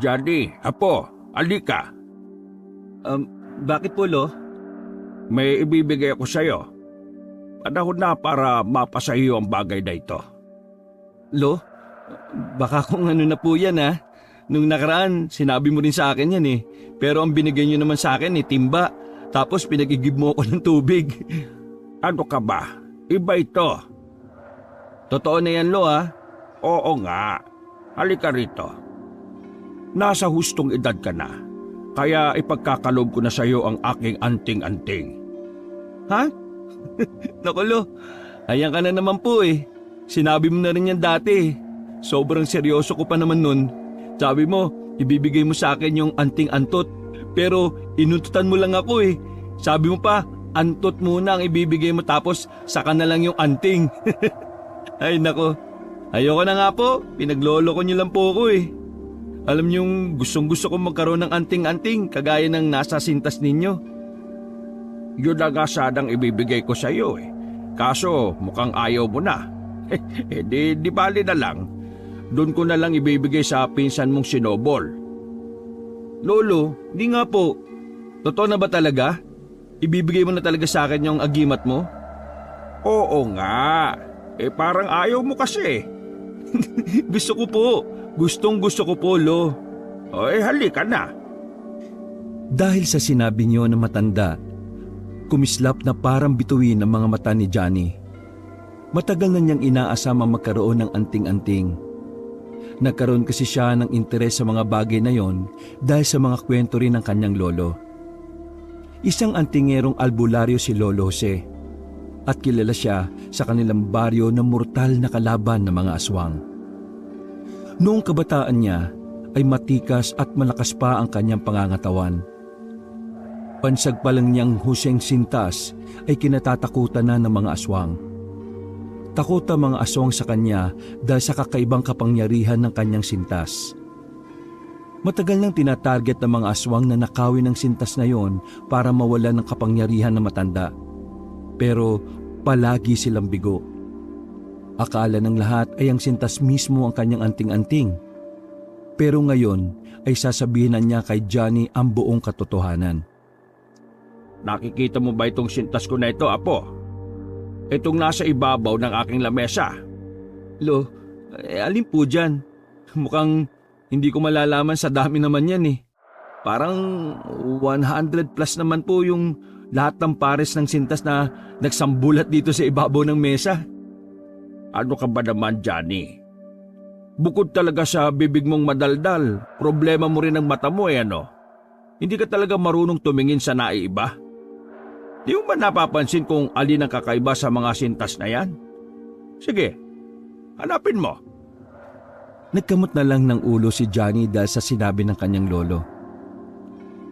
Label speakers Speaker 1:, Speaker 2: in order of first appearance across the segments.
Speaker 1: Johnny, apo, alika.
Speaker 2: Bakit po, Lo?
Speaker 1: May ibibigay ako sa'yo. Panahon na para mapasayo ang bagay na ito.
Speaker 2: Lo, baka kung ano na po yan ha. Nung nakaraan, sinabi mo rin sa akin yan eh. Pero ang binigay niyo naman sa akin timba. Tapos pinag-igib mo ako ng tubig.
Speaker 1: Ano ka ba? Iba ito.
Speaker 2: Totoo na yan, Lo ha.
Speaker 1: Oo nga. Halika rito. Nasa hustong edad ka na. Kaya ipagkakalob ko na sa'yo ang aking anting-anting.
Speaker 2: Ha? Naku, Lo. Ayan ka na naman po eh. Sinabi mo na rin yan dati eh. Sobrang seryoso ko pa naman nun. Sabi mo, ibibigay mo sa akin yung anting-antot. Pero inututan mo lang ako eh. Sabi mo pa, antot muna ang ibibigay mo tapos saka na lang yung anting. Ay nako, ayoko na nga po. Pinaglolo ko niyo lang po ako eh. Alam niyong gustong gusto ko magkaroon ng anting-anting kagaya ng nasa sintas ninyo.
Speaker 1: Yun na nga sanang ibibigay ko sa'yo eh. Kaso mukhang ayaw mo na. Di bali na lang. Doon ko na lang ibibigay sa pinsan mong sinobol.
Speaker 2: Lolo, di nga po. Totoo na ba talaga? Ibibigay mo na talaga sa akin yung agimat mo?
Speaker 1: Oo nga. Parang ayaw mo kasi.
Speaker 2: Gusto ko po. Gustong gusto ko po, Lo.
Speaker 1: Halika na.
Speaker 3: Dahil sa sinabi niyo na matanda, kumislap na parang bituin ang mga mata ni Johnny. Matagal na niyang inaasam ang magkaroon ng anting-anting. Nagkaroon kasi siya ng interes sa mga bagay na yon dahil sa mga kwento rin ng kanyang lolo. Isang antingerong albularyo si Lolo Jose at kilala siya sa kanilang baryo na mortal na kalaban ng mga aswang. Noong kabataan niya ay matikas at malakas pa ang kanyang pangangatawan. Pansag pa lang niyang huseng sintas ay kinatatakutan na ng mga aswang. Takot ang mga aswang sa kanya dahil sa kakaibang kapangyarihan ng kanyang sintas. Matagal nang tinatarget ng mga aswang na nakawin ng sintas na yon para mawala ng kapangyarihan ng matanda. Pero palagi silang bigo. Akala ng lahat ay ang sintas mismo ang kanyang anting-anting. Pero ngayon ay sasabihin na niya kay Johnny ang buong katotohanan.
Speaker 1: Nakikita mo ba itong sintas ko na ito, apo? Itong nasa ibabaw ng aking lamesa.
Speaker 2: Lo, alin po dyan? Mukhang hindi ko malalaman sa dami naman yan eh. Parang 100 plus naman po yung lahat ng pares ng sintas na nagsambulat dito sa ibabaw ng mesa.
Speaker 1: Ano ka ba naman, Johnny? Bukod talaga sa bibig mong madaldal, problema mo rin ang mata mo ano? Hindi ka talaga marunong tumingin sa naiiba? Di mo ba napapansin kung alin ang kakaiba sa mga sintas na yan? Sige, hanapin mo.
Speaker 3: Nagkamot na lang ng ulo si Johnny dahil sa sinabi ng kanyang lolo.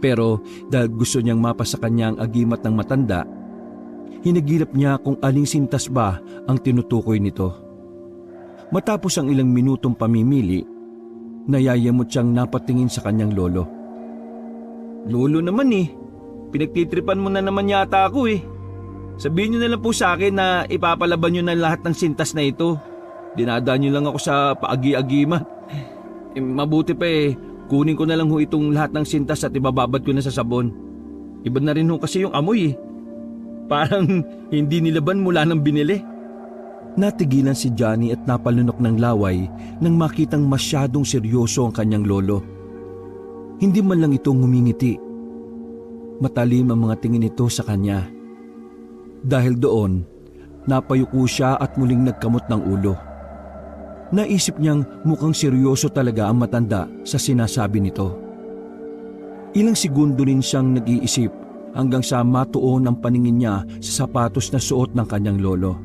Speaker 3: Pero dahil gusto niyang mapa sa kanya ang agimat ng matanda, hinagilap niya kung aling sintas ba ang tinutukoy nito. Matapos ang ilang minutong pamimili, nayayamot siyang napatingin sa kanyang lolo.
Speaker 2: Lolo naman eh, pinagtitripan mo na naman yata ako eh. Sabihin niyo na lang po sa akin na ipapalaban niyo na lahat ng sintas na ito. Dinadaan niyo lang ako sa paagi-agiman. Mabuti pa eh, kunin ko na lang ho itong lahat ng sintas at ibababad ko na sa sabon. Iba na rin ho kasi yung amoy eh. Parang hindi nilaban mula nang binili.
Speaker 3: Natigilan si Johnny at napalunok ng laway nang makitang masyadong seryoso ang kanyang lolo. Hindi man lang itong ngumingiti. Matalim ang mga tingin nito sa kanya. Dahil doon, napayuko siya at muling nagkamot ng ulo. Naisip niyang mukhang seryoso talaga ang matanda sa sinasabi nito. Ilang segundo rin siyang nag-iisip hanggang sa matuon ang paningin niya sa sapatos na suot ng kanyang lolo.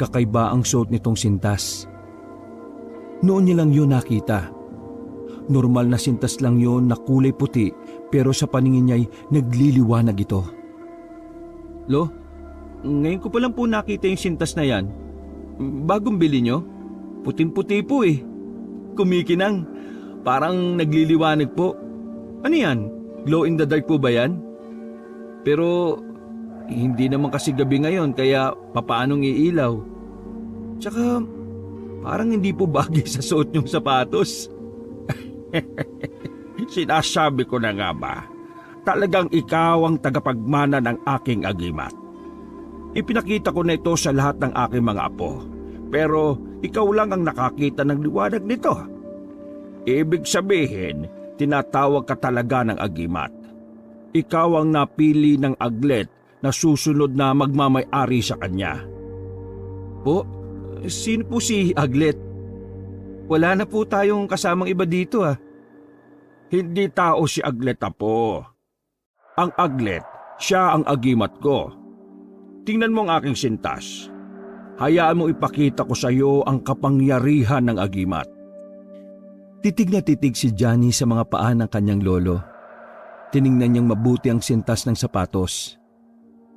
Speaker 3: Kakaiba ang suot nitong sintas. Noon niya lang yun nakita. Normal na sintas lang yun na kulay puti pero sa paningin niya'y nagliliwanag ito.
Speaker 2: Lo, ngayon ko pa lang po nakita yung sintas na yan. Bagong bili nyo? Puting-puti po eh. Kumikinang. Parang nagliliwanag po. Ano yan? Glow in the dark po ba yan? Pero hindi naman kasi gabi ngayon kaya papaanong iilaw? Tsaka parang hindi po bagay sa suot niyong sapatos.
Speaker 1: Sinasabi ko na nga ba, talagang ikaw ang tagapagmana ng aking agimat. Ipinakita ko na ito sa lahat ng aking mga apo, pero ikaw lang ang nakakita ng liwanag nito. Ibig sabihin, tinatawag ka talaga ng agimat. Ikaw ang napili ng aglet na susunod na magmamay-ari sa kanya.
Speaker 2: Po, sino po si Aglet? Wala na po tayong kasamang iba dito ah.
Speaker 1: Hindi tao si Aglet, apo. Ang Aglet, siya ang agimat ko. Tingnan mo ang aking sintas. Hayaan mo ipakita ko sa iyo ang kapangyarihan ng agimat.
Speaker 3: Titig na titig si Johnny sa mga paa ng kanyang lolo. Tiningnan niyang mabuti ang sintas ng sapatos.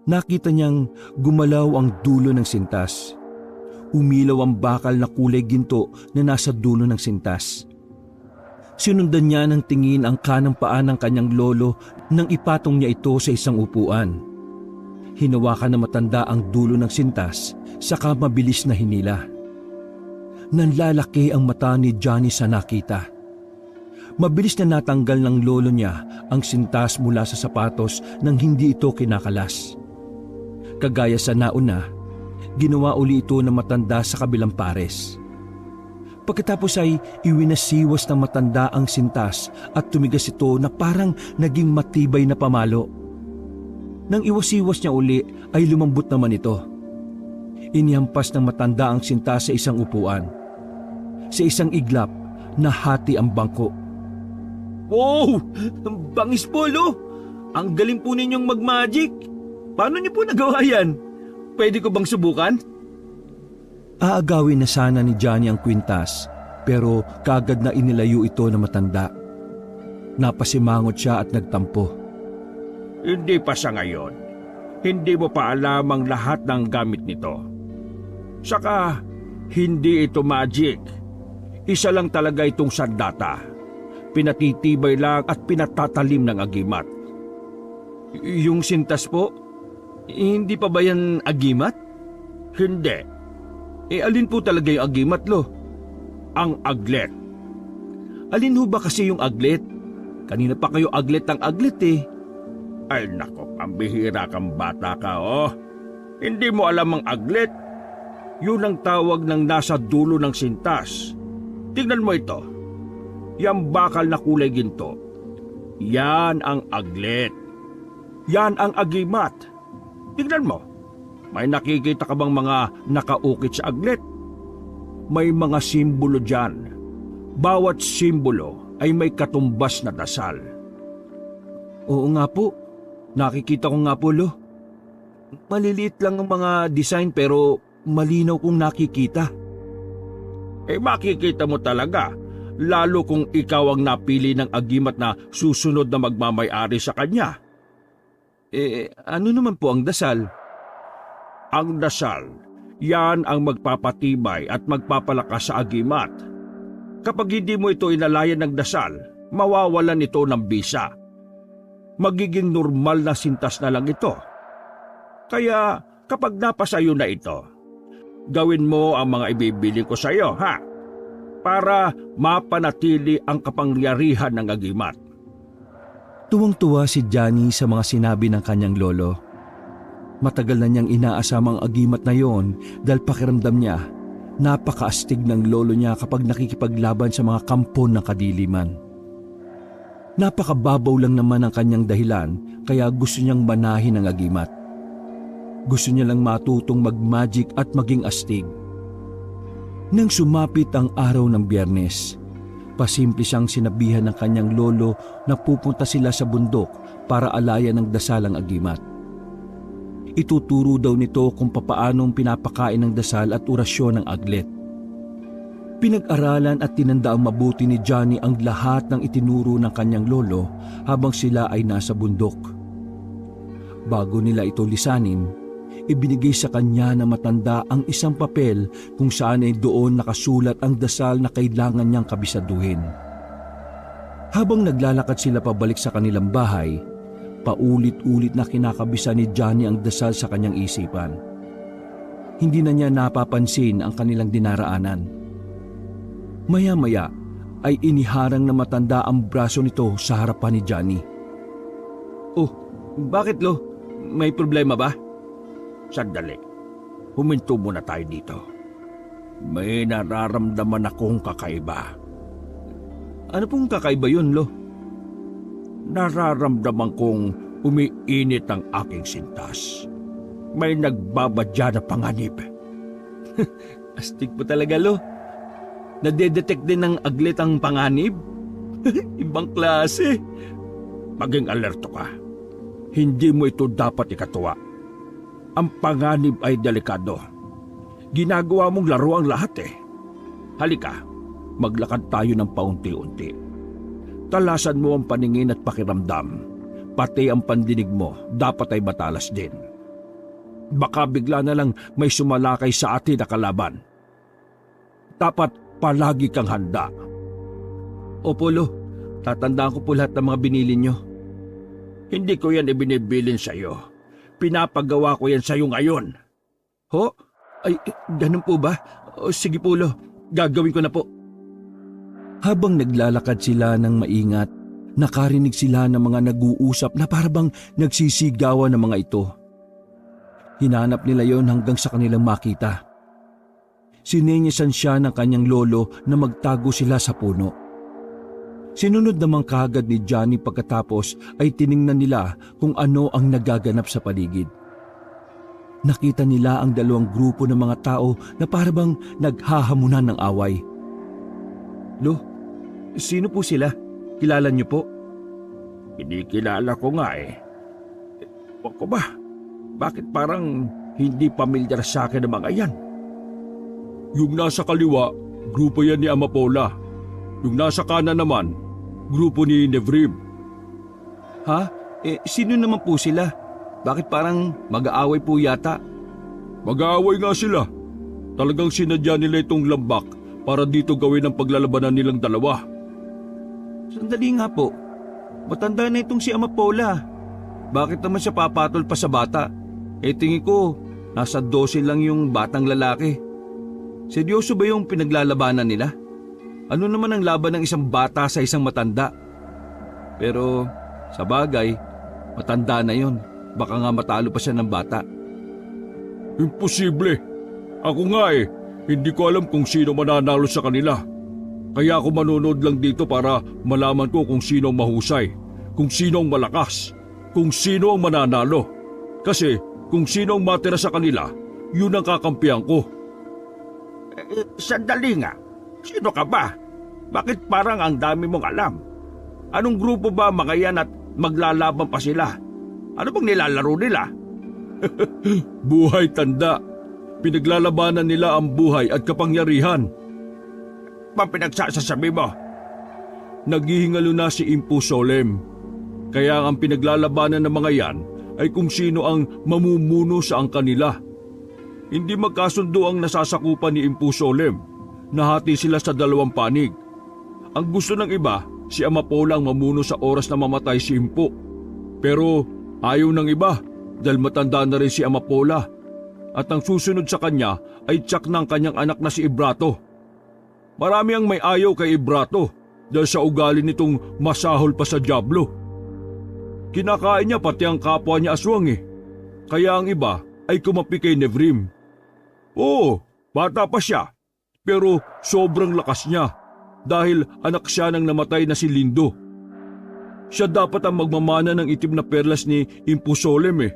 Speaker 3: Nakita niyang gumalaw ang dulo ng sintas. Umilaw ang bakal na kulay ginto na nasa dulo ng sintas. Sinundan niya ng tingin ang kanang paa ng kanyang lolo nang ipatong niya ito sa isang upuan. Hinawakan na matanda ang dulo ng sintas, saka mabilis na hinila. Nanlalaki ang mata ni Johnny sa nakita. Mabilis na natanggal ng lolo niya ang sintas mula sa sapatos nang hindi ito kinakalas. Kagaya sa nauna, ginawa uli ito ng matanda sa kabilang pares. Pagkatapos ay iwinasiwas ng matanda ang sintas at tumigas ito na parang naging matibay na pamalo. Nang iwasiwas niya uli ay lumambot naman ito. Inihampas ng matanda ang sintas sa isang upuan. Sa isang iglap, nahati ang bangko.
Speaker 2: Wow! Bangis po, lo! Ang galing po ninyong mag-magic! Paano niyo po nagawa yan? Pwede ko bang subukan?
Speaker 3: Aagawin na sana ni Johnny ang kwintas, pero kagad na inilayo ito ng matanda. Napasimangot siya at nagtampo.
Speaker 1: Hindi pa sa ngayon. Hindi mo pa alam ang lahat ng gamit nito. Saka, hindi ito magic. Isa lang talaga itong sandata. Pinatitibay lang at pinatatalim ng agimat.
Speaker 2: Yung sintas po, hindi pa ba yan agimat?
Speaker 1: Hindi.
Speaker 2: Alin po talaga yung agimat, lo?
Speaker 1: Ang aglet.
Speaker 2: Alin ho ba kasi yung aglet? Kanina pa kayo aglet ng aglet eh.
Speaker 1: Ay nako, pambihira kang bata ka, oh. Hindi mo alam ang aglet. Yun ang tawag ng nasa dulo ng sintas. Tingnan mo ito. Yang bakal na kulay ginto. Yan ang aglet. Yan ang agimat. Tingnan mo. May nakikita ka bang mga nakaukit sa aglet? May mga simbolo dyan. Bawat simbolo ay may katumbas na dasal.
Speaker 3: Oo nga po, nakikita ko nga po, lo.
Speaker 2: Maliliit lang ang mga design pero malinaw kong nakikita.
Speaker 1: Makikita mo talaga. Lalo kung ikaw ang napili ng agimat na susunod na magmamay-ari sa kanya.
Speaker 2: Ano naman po ang dasal?
Speaker 1: Ang dasal, yan ang magpapatibay at magpapalakas sa agimat. Kapag hindi mo ito inalayan ng dasal, mawawalan ito ng bisa. Magiging normal na sintas na lang ito. Kaya kapag napasayo na ito, gawin mo ang mga ibibili ko sa iyo, ha? Para mapanatili ang kapangyarihan ng agimat.
Speaker 3: Tuwang-tuwa si Johnny sa mga sinabi ng kanyang lolo. Matagal na niyang inaasamang agimat na yon dahil pakiramdam niya, napakaastig ng lolo niya kapag nakikipaglaban sa mga kampo ng kadiliman. Napakababaw lang naman ang kanyang dahilan kaya gusto niyang manahin ang agimat. Gusto niya lang matutong mag-magic at maging astig. Nang sumapit ang araw ng Biyernes, pasimple siyang sinabihan ng kanyang lolo na pupunta sila sa bundok para alayan ng dasal ang agimat. Ituturo daw nito kung papaanong pinapakain ng dasal at orasyon ng aglet. Pinag-aralan at tinandaang mabuti ni Johnny ang lahat ng itinuro ng kanyang lolo habang sila ay nasa bundok. Bago nila ito lisanin, ibinigay sa kanya na matanda ang isang papel kung saan ay doon nakasulat ang dasal na kailangan niyang kabisaduhin. Habang naglalakad sila pabalik sa kanilang bahay, paulit-ulit na kinakabisa ni Johnny ang dasal sa kanyang isipan. Hindi na niya napapansin ang kanilang dinaraanan. Maya-maya ay iniharang na matanda ang braso nito sa harapan ni Johnny.
Speaker 2: Oh, bakit Lo? May problema ba?
Speaker 1: Sandali. Huminto muna tayo dito. May nararamdaman akong kakaiba.
Speaker 2: Ano pong kakaiba yun, Lo?
Speaker 1: Nararamdaman kong umiinit ang aking sintas. May nagbabadya na panganib.
Speaker 2: Astig po talaga, Lo. Nadedetect din ng aglit ang panganib? Ibang klase.
Speaker 1: Maging alerto ka. Hindi mo ito dapat ikatuwa. Ang panganib ay delikado. Ginagawa mong laro ang lahat eh. Halika, maglakad tayo ng paunti-unti. Talasan mo ang paningin at pakiramdam. Pati ang pandinig mo dapat ay matalas din. Baka bigla na lang may sumalakay sa atin na kalaban. Dapat palagi kang handa.
Speaker 2: Opo, Lo. Tatandaan ko po lahat ng mga binili nyo.
Speaker 1: Hindi ko yan ibinibilin sa iyo. Pinapagawa ko yan sa iyo ngayon.
Speaker 2: Ho? Ay, ganun po ba? O, sige po, Lo. Gagawin ko na po.
Speaker 3: Habang naglalakad sila ng maingat, nakarinig sila ng mga nag-uusap na parabang nagsisigawan ng mga ito. Hinanap nila yon hanggang sa kanilang makita. Sinenyasan siya ng kanyang lolo na magtago sila sa puno. Sinunod naman kaagad ni Johnny pagkatapos ay tiningnan nila kung ano ang nagaganap sa paligid. Nakita nila ang dalawang grupo ng mga tao na parabang naghahamunan ng away.
Speaker 2: Lo, sino po sila? Kilala niyo po?
Speaker 1: Kinikilala ko nga eh. Ko ba? Bakit parang hindi pamilyar sa akin ang mga yan?
Speaker 2: Yung nasa kaliwa, grupo yan ni Amapola. Yung nasa kanan naman, grupo ni Nevrim. Ha? Sino naman po sila? Bakit parang mag-aaway po yata? Mag-aaway nga sila. Talagang sinadya nila itong lambak para dito gawin ang paglalabanan nilang dalawa. Sandali nga po. Matanda na itong si Amapola. Bakit naman siya papatol pa sa bata? Tingin ko, nasa 12 lang yung batang lalaki. Seryoso ba yung pinaglalabanan nila? Ano naman ang laban ng isang bata sa isang matanda? Pero sa bagay, matanda na yon. Baka nga matalo pa siya ng bata. Imposible. Ako nga hindi ko alam kung sino mananalo sa kanila. Kaya ako manonood lang dito para malaman ko kung sino ang mahusay, kung sino ang malakas, kung sino ang mananalo. Kasi kung sino ang matira sa kanila, yun ang kakampihan ko.
Speaker 1: Sandali nga. Sino ka ba? Bakit parang ang dami mong alam? Anong grupo ba mga yan at maglalaban pa sila? Ano bang nilalaro nila?
Speaker 2: Buhay tanda. Pinaglalabanan nila ang buhay at kapangyarihan.
Speaker 1: Pinagsasasabi mo?
Speaker 2: Naghihingalo na si Impu Solem. Kaya ang pinaglalabanan ng mga yan ay kung sino ang mamumuno sa ang kanila. Hindi magkasundo ang nasasakupan ni Impu Solem. Nahati sila sa dalawang panig. Ang gusto ng iba, si Amapola ang mamuno sa oras na mamatay si Impu. Pero ayaw ng iba dahil matanda na rin si Amapola. At ang susunod sa kanya ay tiyak ng kanyang anak na si Ibrato. Marami ang may ayaw kay Ibrato dahil sa ugali nitong masahol pa sa dyablo. Kinakain niya pati ang kapwa niya aswang Kaya ang iba ay kumapi kay Nevrim. Oo, bata pa siya, pero sobrang lakas niya dahil anak siya ng namatay na si Lindo. Siya dapat ang magmamana ng itim na perlas ni Impu Solem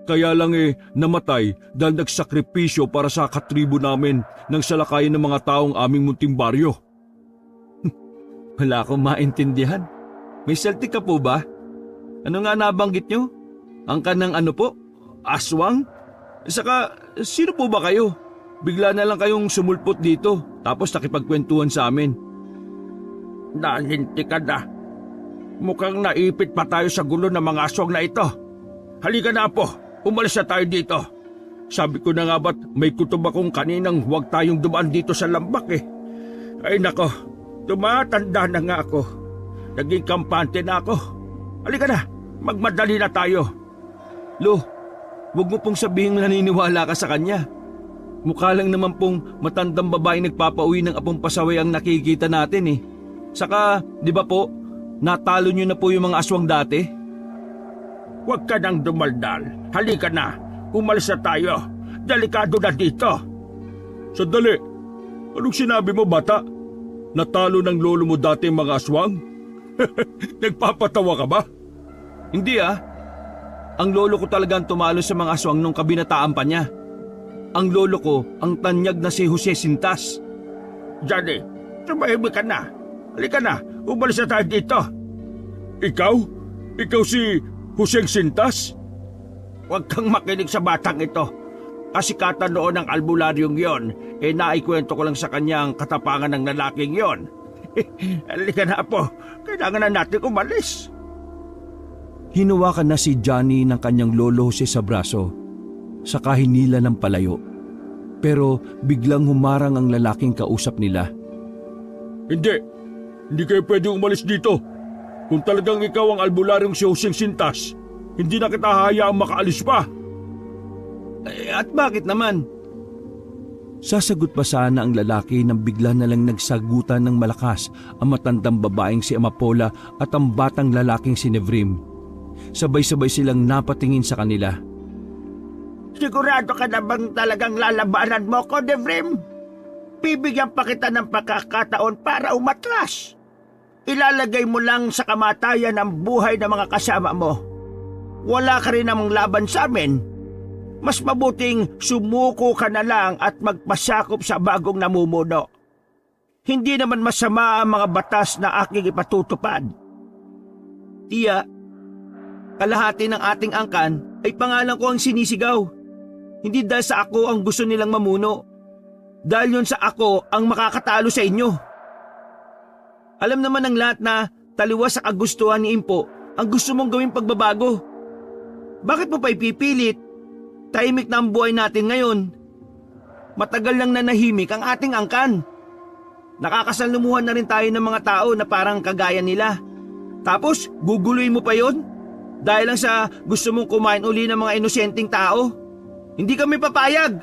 Speaker 2: Kaya lang namatay dahil nagsakripisyo para sa katribo namin ng salakayin ng mga taong aming munting baryo. Wala akong maintindihan. May Celtic ka po ba? Ano nga nabanggit nyo? Ang kanang ano po? Aswang? Saka, sino po ba kayo? Bigla na lang kayong sumulpot dito tapos nakipagkwentuhan sa amin.
Speaker 1: Nahinti ka na. Mukhang naipit pa tayo sa gulo ng mga aswang na ito. Halika na po, umalis na tayo dito. Sabi ko na nga ba't may kutob akong kaninang huwag tayong dumaan dito sa lambak Ay nako, tumatanda na nga ako. Naging kampante na ako. Halika na, magmadali na tayo.
Speaker 2: Lo, huwag mo pong sabihing naniniwala ka sa kanya. Mukha lang naman pong matandang babaeng nagpapauwi ng apong pasaway ang nakikita natin Saka, di ba po, natalo nyo na po yung mga aswang dati?
Speaker 1: Huwag ka nang dumaldal. Halika na. Umalis na tayo. Delikado na dito.
Speaker 2: Sandali, anong sinabi mo bata? Natalo ng lolo mo dati yung mga aswang?
Speaker 1: Nagpapatawa ka ba?
Speaker 2: Hindi ah. Ang lolo ko talagang tumalo sa mga aswang nung kabinataan pa niya. Ang lolo ko, ang tanyag na si Jose Sintas.
Speaker 1: Johnny, tumahimik ka na. Halika na. Umalis na tayo dito.
Speaker 2: Ikaw? Ikaw si Jose Sintas?
Speaker 1: Huwag kang makinig sa batang ito. Kasikatan noon ng albularyong yon, naikwento ko lang sa kanya ang katapangan ng lalaking yon. Halika na po, kailangan na natin umalis.
Speaker 3: Hinawakan na si Johnny ng kanyang lolo Jose sa braso, saka hinila ng palayo. Pero biglang humarang ang lalaking kausap nila.
Speaker 2: Hindi kayo pwedeng umalis dito. Kung talagang ikaw ang albularyong si Jose Sintas, hindi na kita hahayaang makaalis pa. At bakit naman?
Speaker 3: Sasagot pa sana ang lalaki nang bigla na lang nagsagutan ng malakas ang matandang babaeng si Amapola at ang batang lalaking si Nevrim. Sabay-sabay silang napatingin sa kanila.
Speaker 1: Sigurado ka na bang talagang lalabanan mo ko, Nevrim? Bibigyan pa kita ng pagkakataon para umatras. Ilalagay mo lang sa kamatayan ang buhay ng mga kasama mo. Wala ka rin namang laban sa amin. Mas mabuting sumuko ka na lang at magpasakop sa bagong namumuno. Hindi naman masama ang mga batas na aking ipatutupad.
Speaker 2: Tiya, kalahati ng ating angkan ay pangalan ko ang sinisigaw. Hindi dahil sa ako ang gusto nilang mamuno. Dahil yun sa ako ang makakatalo sa inyo. Alam naman ng lahat na taliwas sa kagustuhan ni Impo ang gusto mong gawing pagbabago. Bakit mo pa ipipilit? Tahimik na ang buhay natin ngayon. Matagal lang nanahimik ang ating angkan. Nakakasalumuhan na rin tayo ng mga tao na parang kagaya nila. Tapos, guguluhin mo pa yon? Dahil lang sa gusto mong kumain uli ng mga inosenteng tao? Hindi kami papayag.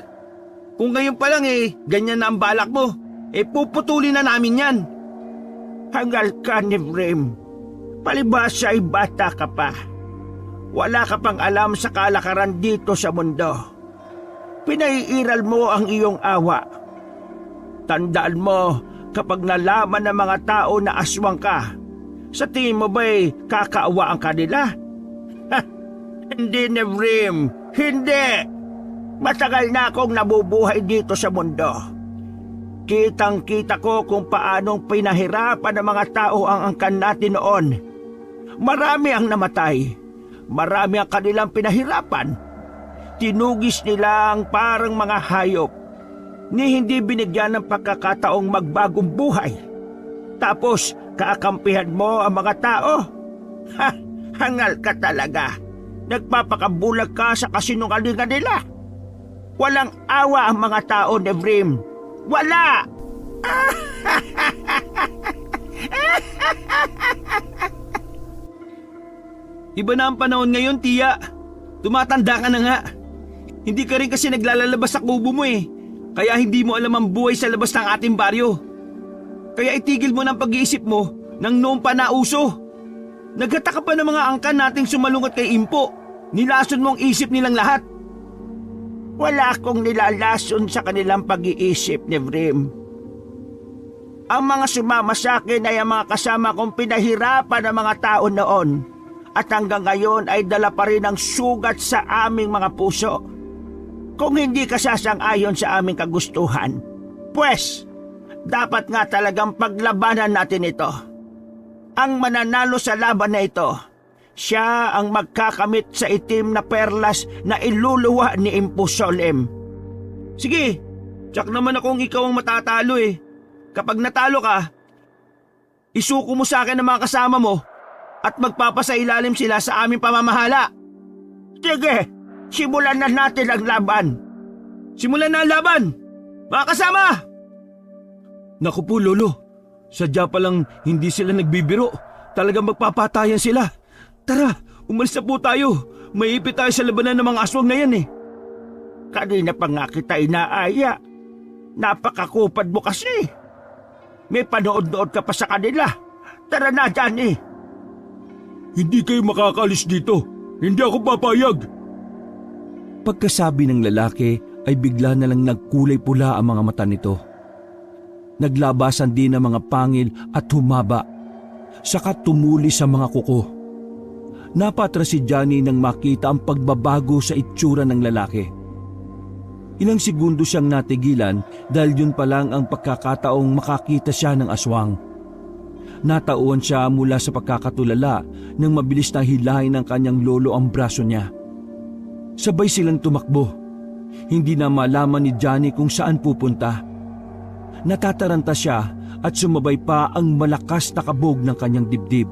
Speaker 2: Kung ngayon pa lang ganyan na ang balak mo, puputulin na namin yan.
Speaker 1: Hangal ka, Nevrim. Palibhasa ay bata ka pa. Wala ka pang alam sa kalakaran dito sa mundo. Pinaiiral mo ang iyong awa. Tandaan mo, kapag nalaman ng mga tao na aswang ka, sa tingin mo ba'y kakaawa ang kanila? Hindi, Nevrim. Hindi! Matagal na akong nabubuhay dito sa mundo. Kitang-kita ko kung paanong pinahirapan ng mga tao ang angkan natin noon. Marami ang namatay. Marami ang kanilang pinahirapan. Tinugis nila ang parang mga hayop, ni hindi binigyan ng pagkakataong magbagong buhay. Tapos, kakampihan mo ang mga tao? Ha! Hangal ka talaga. Nagpapakabulag ka sa kasinungalingan nila. Walang awa ang mga tao, Nevrim. Wala!
Speaker 2: Iba na ang panahon ngayon, Tiya. Tumatanda ka na nga. Hindi ka rin kasi naglalalabas sa kubo mo Kaya hindi mo alam ang buhay sa labas ng ating baryo. Kaya itigil mo ng pag-iisip mo nang noon pa nauso. Naghata ka pa ng mga angkan nating sumalungat kay Impo. Nilason mo ang isip nilang lahat.
Speaker 1: Wala akong nilalason sa kanilang pag-iisip, Nevrim. Ang mga sumama sa akin ay ang mga kasama kong pinahirapan ng mga tao noon. At hanggang ngayon ay dala pa rin ang sugat sa aming mga puso. Kung hindi ka sasang-ayon sa aming kagustuhan, pues, dapat nga talagang paglabanan natin ito. Ang mananalo sa laban na ito, siya ang magkakamit sa itim na perlas na iluluwa ni Impo Solem.
Speaker 2: Sige, tsak naman akong ikaw ang matatalo Kapag natalo ka, isuko mo sa akin ang mga kasama mo at magpapasailalim sila sa aming pamamahala.
Speaker 1: Sige, simulan na natin ang laban.
Speaker 2: Simulan na ang laban! Mga kasama! Naku po, Lolo. Sadya palang hindi sila nagbibiro. Talagang magpapatayan sila. Tara, umalis na po tayo. Maipit tayo sa labanan ng mga aswang na yan
Speaker 1: Kanina pa nga kita inaaya. Napakakupad mo kasi. May panood-nood ka pa sa kanila. Tara na, Johnny.
Speaker 2: Hindi kayo makakaalis dito. Hindi ako papayag.
Speaker 3: Pagkasabi ng lalaki ay bigla na lang nagkulay pula ang mga mata nito. Naglabasan din ang mga pangil at humaba, saka tumuli sa mga kuko. Napatras si Johnny nang makita ang pagbabago sa itsura ng lalaki. Ilang segundo siyang natigilan dahil yun pa lang ang pagkakataong makakita siya ng aswang. Natauhan siya mula sa pagkakatulala nang mabilis na hilahin ng kanyang lolo ang braso niya. Sabay silang tumakbo. Hindi na malaman ni Johnny kung saan pupunta. Natataranta siya at sumabay pa ang malakas na kabog ng kanyang dibdib.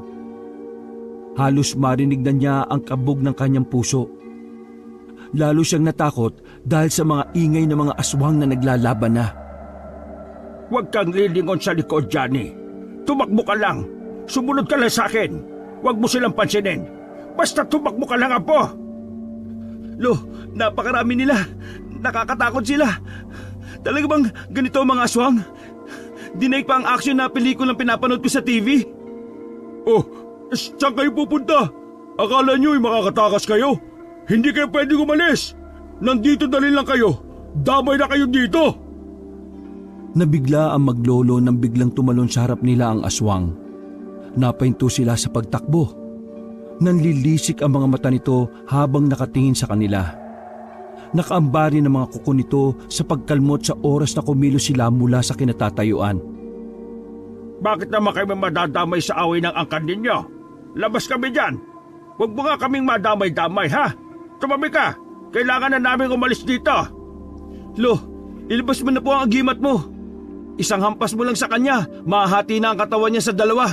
Speaker 3: Halos marinig na niya ang kabog ng kanyang puso. Lalo siyang natakot dahil sa mga ingay ng mga aswang na naglalaban na.
Speaker 1: Huwag kang lilingon sa likod, Johnny. Tumakbo ka lang. Sumunod ka lang sa akin. Huwag mo silang pansinin. Basta tumakbo ka lang, apo.
Speaker 2: Lo, napakarami nila. Nakakatakot sila. Talaga bang ganito ang mga aswang? Dinaig pa ang action na pelikulang pinapanood ko sa TV. Oh, saan kayo pupunta? Akala nyo ay makakatakas kayo? Hindi kayo pwedeng umalis. Nandito na rin lang kayo. Damay na kayo dito.
Speaker 3: Nabigla ang maglolo nang biglang tumalon sa harap nila ang aswang. Napahinto sila sa pagtakbo. Nanlilisik ang mga mata nito habang nakatingin sa kanila. Nakaambari ng mga kuko nito sa pagkalmot sa oras na kumilos sila mula sa kinatatayuan.
Speaker 1: Bakit naman kayo madadamay sa away ng angkan ninyo? Labas kami dyan. Huwag mo nga kaming madamay-damay, ha? Tumabi ka. Kailangan na namin umalis dito.
Speaker 2: Lo, ilabas mo na po ang agimat mo. Isang hampas mo lang sa kanya, mahati na ang katawan niya sa dalawa.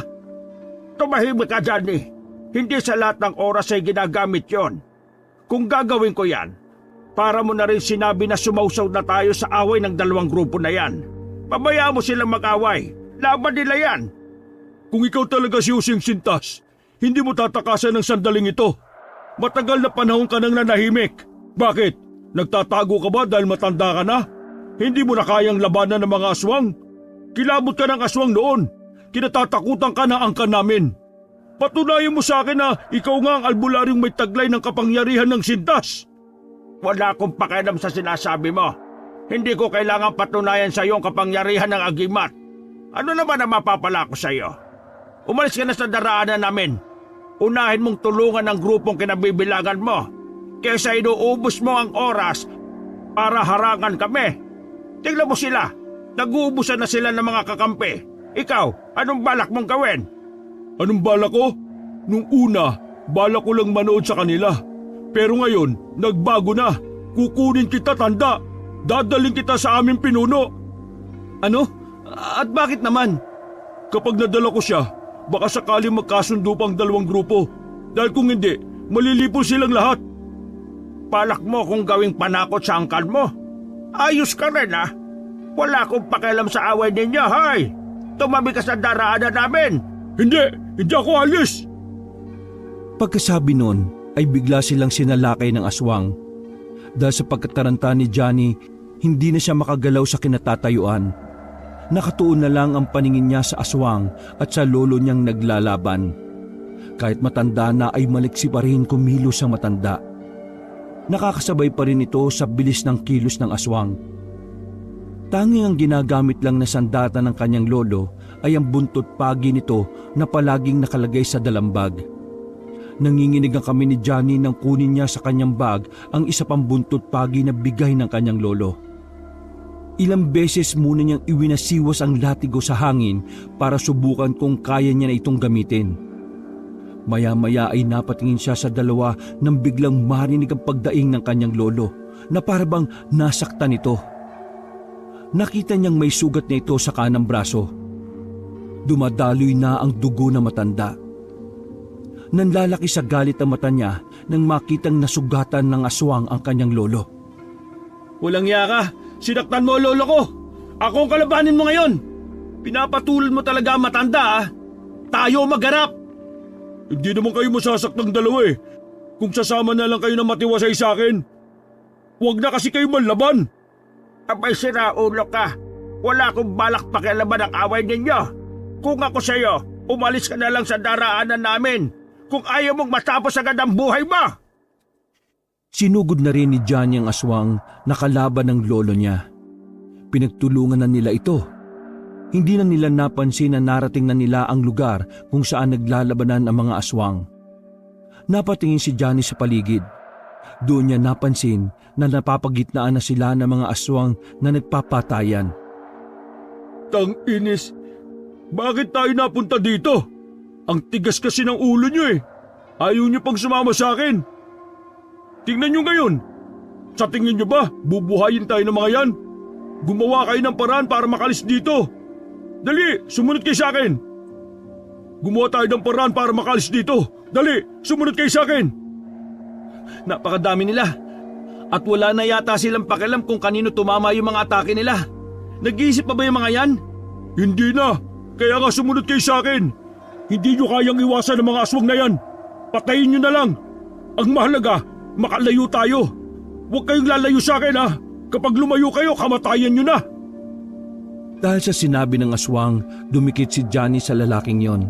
Speaker 1: Tumahimik ka, Johnny. Hindi sa lahat ng oras ay ginagamit yon. Kung gagawin ko yan, para mo na rin sinabi na sumausaw na tayo sa away ng dalawang grupo na yan. Pabayaan mo silang mag-away. Laban nila yan.
Speaker 2: Kung ikaw talaga si Using Sintas, hindi mo tatakasan ng sandaling ito. Matagal na panahon ka nang nanahimik. Bakit? Nagtatago ka ba dahil matanda ka na? Hindi mo na kayang labanan ng mga aswang? Kilabot ka ng aswang noon. Kinatatakutan ka na angkan namin. Patunayan mo sa akin na ikaw nga ang albularyong may taglay ng kapangyarihan ng Sintas.
Speaker 1: Wala akong pakialam sa sinasabi mo. Hindi ko kailangan patunayan sa iyo ang kapangyarihan ng agimat. Ano naman ang mapapala ko sa iyo? Umalis ka na sa daraanan namin. Unahin mong tulungan ang grupong kinabibilangan mo kaysa inuubos mo ang oras para harangan kami. Tingnan mo sila. Nag-uubusan na sila ng mga kakampi. Ikaw, anong balak mong gawin?
Speaker 2: Anong balak ko? Nung una, balak ko lang manood sa kanila. Pero ngayon, nagbago na. Kukunin kita, tanda. Dadaling kita sa aming pinuno. Ano? At bakit naman? Kapag nadala ko siya, baka sakaling magkasundo pang dalawang grupo. Dahil kung hindi, malilipol silang lahat.
Speaker 1: Balak mo kung gawing panakot sa angkan mo? Ayos ka rin, ha? Wala akong pakialam sa away ninyo, hay! Tumabi ka sa daraanan namin!
Speaker 2: Hindi ako alis!
Speaker 3: Pagkasabi nun ay bigla silang sinalakay ng aswang. Dahil sa pagkataranta ni Johnny, hindi na siya makagalaw sa kinatatayuan. Nakatuon na lang ang paningin niya sa aswang at sa lolo niyang naglalaban. Kahit matanda na ay maliksi pa rin kumilos ang matanda. Nakakasabay pa rin ito sa bilis ng kilos ng aswang. Tanging ang ginagamit lang na sandata ng kanyang lolo ay ang buntot pagi nito na palaging nakalagay sa dalambag. Nanginginigan kami ni Johnny nang kunin niya sa kanyang bag ang isa pang buntot pagi na bigay ng kanyang lolo. Ilang beses muna niyang iwinasiwas ang latigo sa hangin para subukan kung kaya niya na itong gamitin. Maya-maya ay napatingin siya sa dalawa nang biglang marinig ang pagdaing ng kanyang lolo na parabang nasaktan ito. Nakita niyang may sugat na ito sa kanang braso. Dumadaloy na ang dugo na matanda. Nanlalaki sa galit ang mata niya nang makitang nasugatan ng aswang ang kanyang lolo.
Speaker 2: Walang yaka! Sinaktan mo lolo ko! Ako ang kalabanin mo ngayon! Pinapatulad mo talaga matanda, ha? Tayo magharap! Hindi naman kayo masasaktang dalawa eh. Kung sasama na lang kayo na matiwasay sa akin. Huwag na kasi kayo manlaban.
Speaker 1: Abay, sira ulo ka. Wala akong balak pakialaman ang away ninyo. Kung ako sa'yo, umalis ka na lang sa daraanan namin. Kung ayaw mong matapos agad ang buhay mo.
Speaker 3: Sinugod na rin ni Johnny ang aswang na kalaban ng lolo niya. Pinagtulungan na nila ito. Hindi na nila napansin na narating na nila ang lugar kung saan naglalabanan ang mga aswang. Napatingin si Johnny sa paligid. Doon niya napansin na napapagitnaan na sila ng mga aswang na nagpapatayan.
Speaker 1: Tang-inis, bakit tayo napunta dito? Ang tigas kasi ng ulo niyo eh. Ayaw niyo pang sumama sa akin. Tingnan niyo ngayon. Sa tingin niyo ba, bubuhayin tayo ng mga yan? Gumawa kayo ng paraan para makalis dito. Dali, sumunod kayo sa akin. Gumawa tayo ng paraan para makalis dito. Dali, sumunod kayo sa akin.
Speaker 2: Napakadami nila. At wala na yata silang pakialam kung kanino tumama yung mga atake nila. Nag-iisip pa ba yung mga yan?
Speaker 1: Hindi na, kaya nga sumunod kayo sa akin. Hindi niyo kayang iwasan ang mga aswang na yan. Patayin niyo na lang. Ang mahalaga, makalayo tayo. Huwag kayong lalayo sa akin ha. Kapag lumayo kayo, kamatayan niyo na.
Speaker 3: Dahil sa sinabi ng aswang, dumikit si Johnny sa lalaking yon.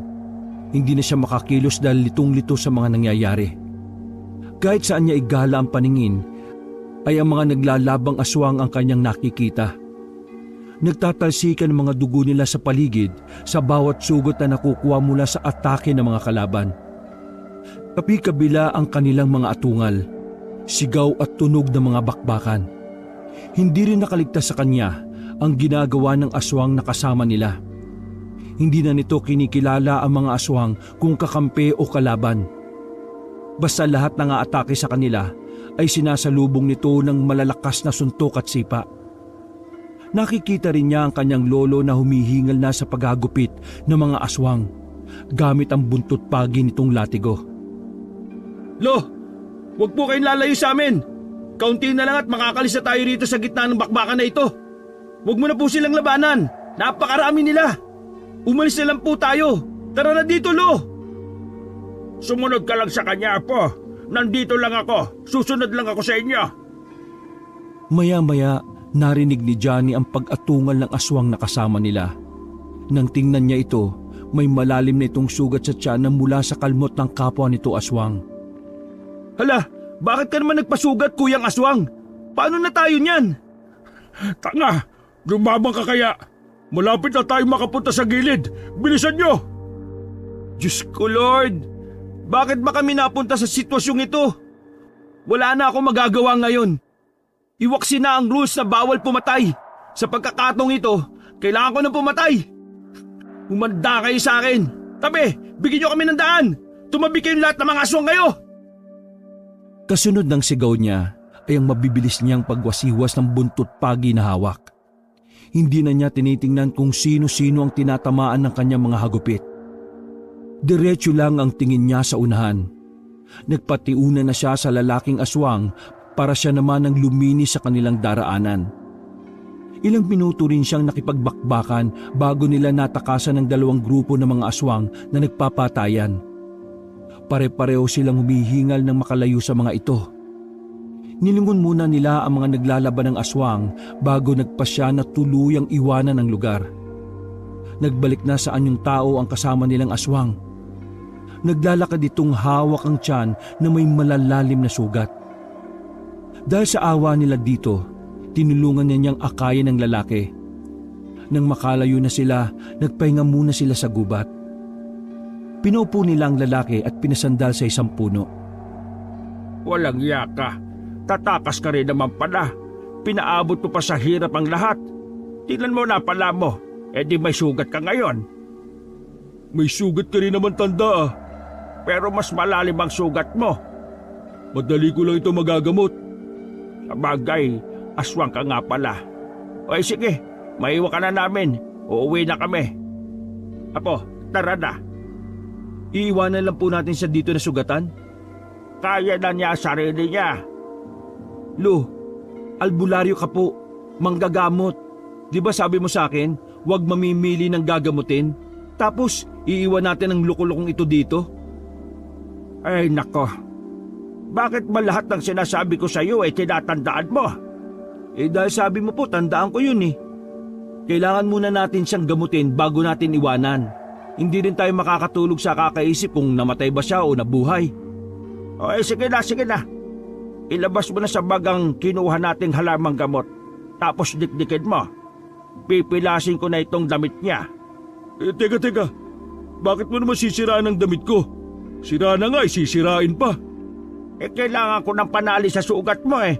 Speaker 3: Hindi na siya makakilos dahil litong-lito sa mga nangyayari. Kahit saan niya igala ang paningin, ay ang mga naglalabang aswang ang kanyang nakikita. Nagtatalsikan ang mga dugo nila sa paligid sa bawat sugot na nakukuha mula sa atake ng mga kalaban. Kapi-kabila ang kanilang mga atungal, sigaw at tunog ng mga bakbakan. Hindi rin nakaligtas sa kanya ang ginagawa ng aswang na kasama nila. Hindi na nito kinikilala ang mga aswang kung kakampi o kalaban. Basta lahat ng atake sa kanila ay sinasalubong nito ng malalakas na suntok at sipa. Nakikita rin niya ang kanyang lolo na humihingal na sa paghagupit ng mga aswang gamit ang buntot pagi nitong latigo.
Speaker 2: Lo, wag po kayong lalayo sa amin. Kaunti na lang at makakalis na tayo rito sa gitna ng bakbakan na ito. Wag mo na po silang labanan. Napakarami nila. Umalis na lang po tayo. Tara na dito, Lo.
Speaker 1: Sumunod ka lang sa kanya, Apo. Nandito lang ako. Susunod lang ako sa inyo.
Speaker 3: Maya-maya, narinig ni Johnny ang pag-atungal ng aswang na kasama nila. Nang tingnan niya ito, may malalim na itong sugat sa tiyan na mula sa kalmot ng kapwa nito aswang.
Speaker 2: Hala, bakit ka naman nagpasugat, Kuyang Aswang? Paano na tayo niyan?
Speaker 1: Tanga, lumabang ka kaya. Malapit na tayo makapunta sa gilid. Bilisan niyo!
Speaker 2: Diyos ko, Lord! Bakit ba kami napunta sa sitwasyong ito? Wala na ako magagawa ngayon. Iwaksin na ang rules na bawal pumatay. Sa pagkakataong ito, kailangan ko nang pumatay. Umanda kayo sa akin. Tabi, bigyan niyo kami ng daan. Tumabi kayong lahat ng mga aswang kayo.
Speaker 3: Kasunod ng sigaw niya ay ang mabibilis niyang pagwasiwas ng buntot pagi na hawak. Hindi na niya tinitingnan kung sino-sino ang tinatamaan ng kanyang mga hagupit. Diretso lang ang tingin niya sa unahan. Nagpatiuna na siya sa lalaking aswang para siya naman ang lumini sa kanilang daraanan. Ilang minuto rin siyang nakipagbakbakan bago nila natakasan ng dalawang grupo ng mga aswang na nagpapatayan. Pare-pareho silang humihingal ng makalayo sa mga ito. Nilingon muna nila ang mga naglalaban ng aswang bago nagpasya na tuluyang iwanan ang lugar. Nagbalik na sa anyong tao ang kasama nilang aswang. Naglalakad itong hawak ang tiyan na may malalalim na sugat. Dahil sa awa nila dito, tinulungan niya niyang akayin ng lalaki. Nang makalayo na sila, nagpahinga muna sila sa gubat. Pinupo nila ang lalaki at pinasandal sa isang puno.
Speaker 1: Walang yaka. Tatakas ka rin naman pala. Pinaabot mo pa sa hirap ang lahat. Tingnan mo na pala mo. Di may sugat ka ngayon.
Speaker 2: May sugat ka rin naman, tanda ah.
Speaker 1: Pero mas malalim ang sugat mo.
Speaker 2: Madali ko lang ito magagamot.
Speaker 1: Sabagay, aswang ka nga pala. O sige, maiwan ka na namin. Uuwi na kami. Apo, tara na.
Speaker 2: Iiwanan lang po natin siya dito na sugatan?
Speaker 1: Kaya na niya sarili niya.
Speaker 2: Lo, albularyo ka po. Manggagamot. Di ba sabi mo sa akin, huwag mamimili ng gagamutin? Tapos, iiwan natin ang lukulukong ito dito?
Speaker 1: Ay nako, bakit ba lahat ng sinasabi ko sa iyo ay tinatandaan mo?
Speaker 2: Dahil sabi mo po, tandaan ko yun eh.
Speaker 3: Kailangan muna natin siyang gamutin bago natin iwanan. Hindi rin tayo makakatulog sa kakaisip kung namatay ba siya o nabuhay.
Speaker 1: Okay, sige na. Ilabas mo na sa bagang kinuha nating halamang gamot. Tapos dikdikin mo. Pipilasin ko na itong damit niya.
Speaker 2: Teka. Bakit mo naman sisiraan ang damit ko? Sira na nga, sisirain pa.
Speaker 1: Kailangan ko ng panali sa sugat mo eh.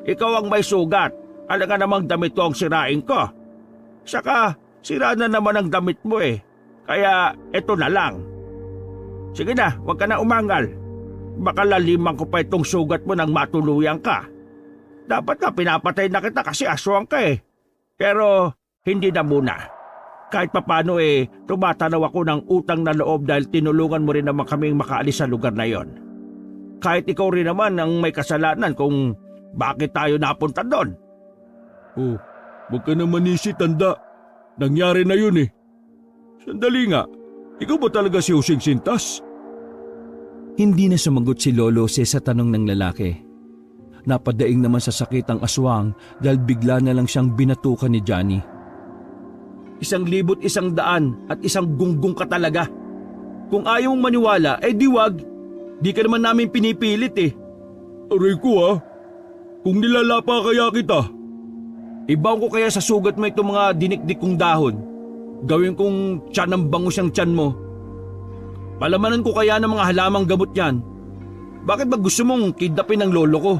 Speaker 1: Ikaw ang may sugat. Alaga namang damit ko ang sirain ko. Saka, sira na naman ang damit mo eh. Kaya, eto na lang. Sige na, huwag ka na umangal. Baka laliman ko pa itong sugat mo nang matuluyan ka. Dapat na pinapatay na kita kasi aswang ka eh. Pero, hindi na muna. Kahit papano tumatanaw ako ng utang na loob dahil tinulungan mo rin naman kaming makaalis sa lugar na yon. Kahit ikaw rin naman ang may kasalanan kung bakit tayo napunta doon.
Speaker 2: Oh, huwag ka naman tanda. Nangyari na yun eh. Sandali nga, ikaw ba talaga si Husing Sintas?
Speaker 3: Hindi na sumagot si Lolo Jose sa tanong ng lalaki. Napadaing naman sa sakit ang aswang dahil bigla na lang siyang binatukan ni Johnny.
Speaker 1: 1,100 at isang gunggong ka talaga. Kung ayaw mong maniwala, di wag. Di ka naman namin pinipilit eh.
Speaker 2: Aray ko kung nilalapa kaya kita.
Speaker 1: Ibaw ko kaya sa sugat mo itong mga dinikdik kong dahon. Gawin kong tiyan ng bangus ang tiyan mo. Palamanan ko kaya ng mga halamang gamot yan. Bakit ba gusto mong kidnapin ang lolo ko?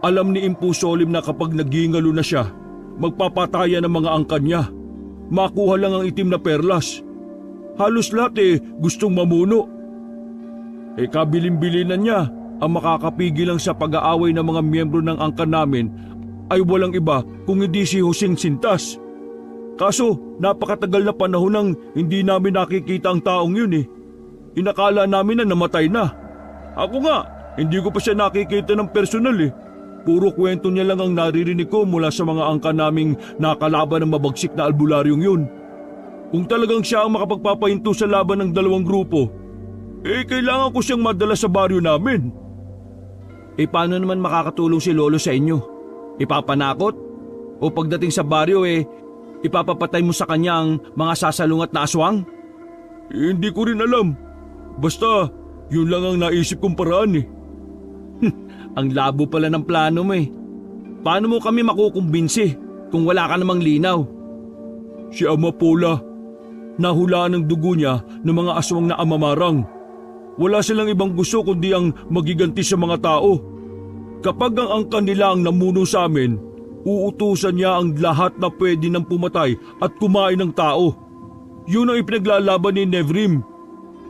Speaker 2: Alam ni Impu Solim na kapag nagingalo na siya, magpapataya ng mga angkan niya. Makuha lang ang itim na perlas. Halos lahat gustong mamuno. Kabilin-bilinan niya ang makakapigil lang sa pag-aaway ng mga miyembro ng angkan namin ay walang iba kung hindi si Husing Sintas. Kaso napakatagal na panahon nang hindi namin nakikita ang taong yun eh. Inakala namin na namatay na. Ako nga, hindi ko pa siya nakikita ng personal eh. Puro kwento niya lang ang naririnig ko mula sa mga angka naming nakalaban ng mabagsik na albularyong yun. Kung talagang siya ang makapagpapahinto sa laban ng dalawang grupo, kailangan ko siyang madala sa baryo namin.
Speaker 3: Paano naman makakatulong si Lolo sa inyo? Ipapanakot? O pagdating sa baryo ipapapatay mo sa kanya ang mga sasalungat na aswang?
Speaker 2: Hindi ko rin alam. Basta, yun lang ang naisip kong paraan eh.
Speaker 3: Ang labo pala ng plano mo eh. Paano mo kami makukumbinsi kung wala ka namang linaw?
Speaker 2: Si Amapola, nahulaan ng dugo niya ng mga aswang na amamarang. Wala silang ibang gusto kundi ang magiganti sa mga tao. Kapag ang angkan nila ang namuno sa amin, uutusan niya ang lahat na pwede nang pumatay at kumain ng tao. Yun ang ipinaglalaban ni Nevrim.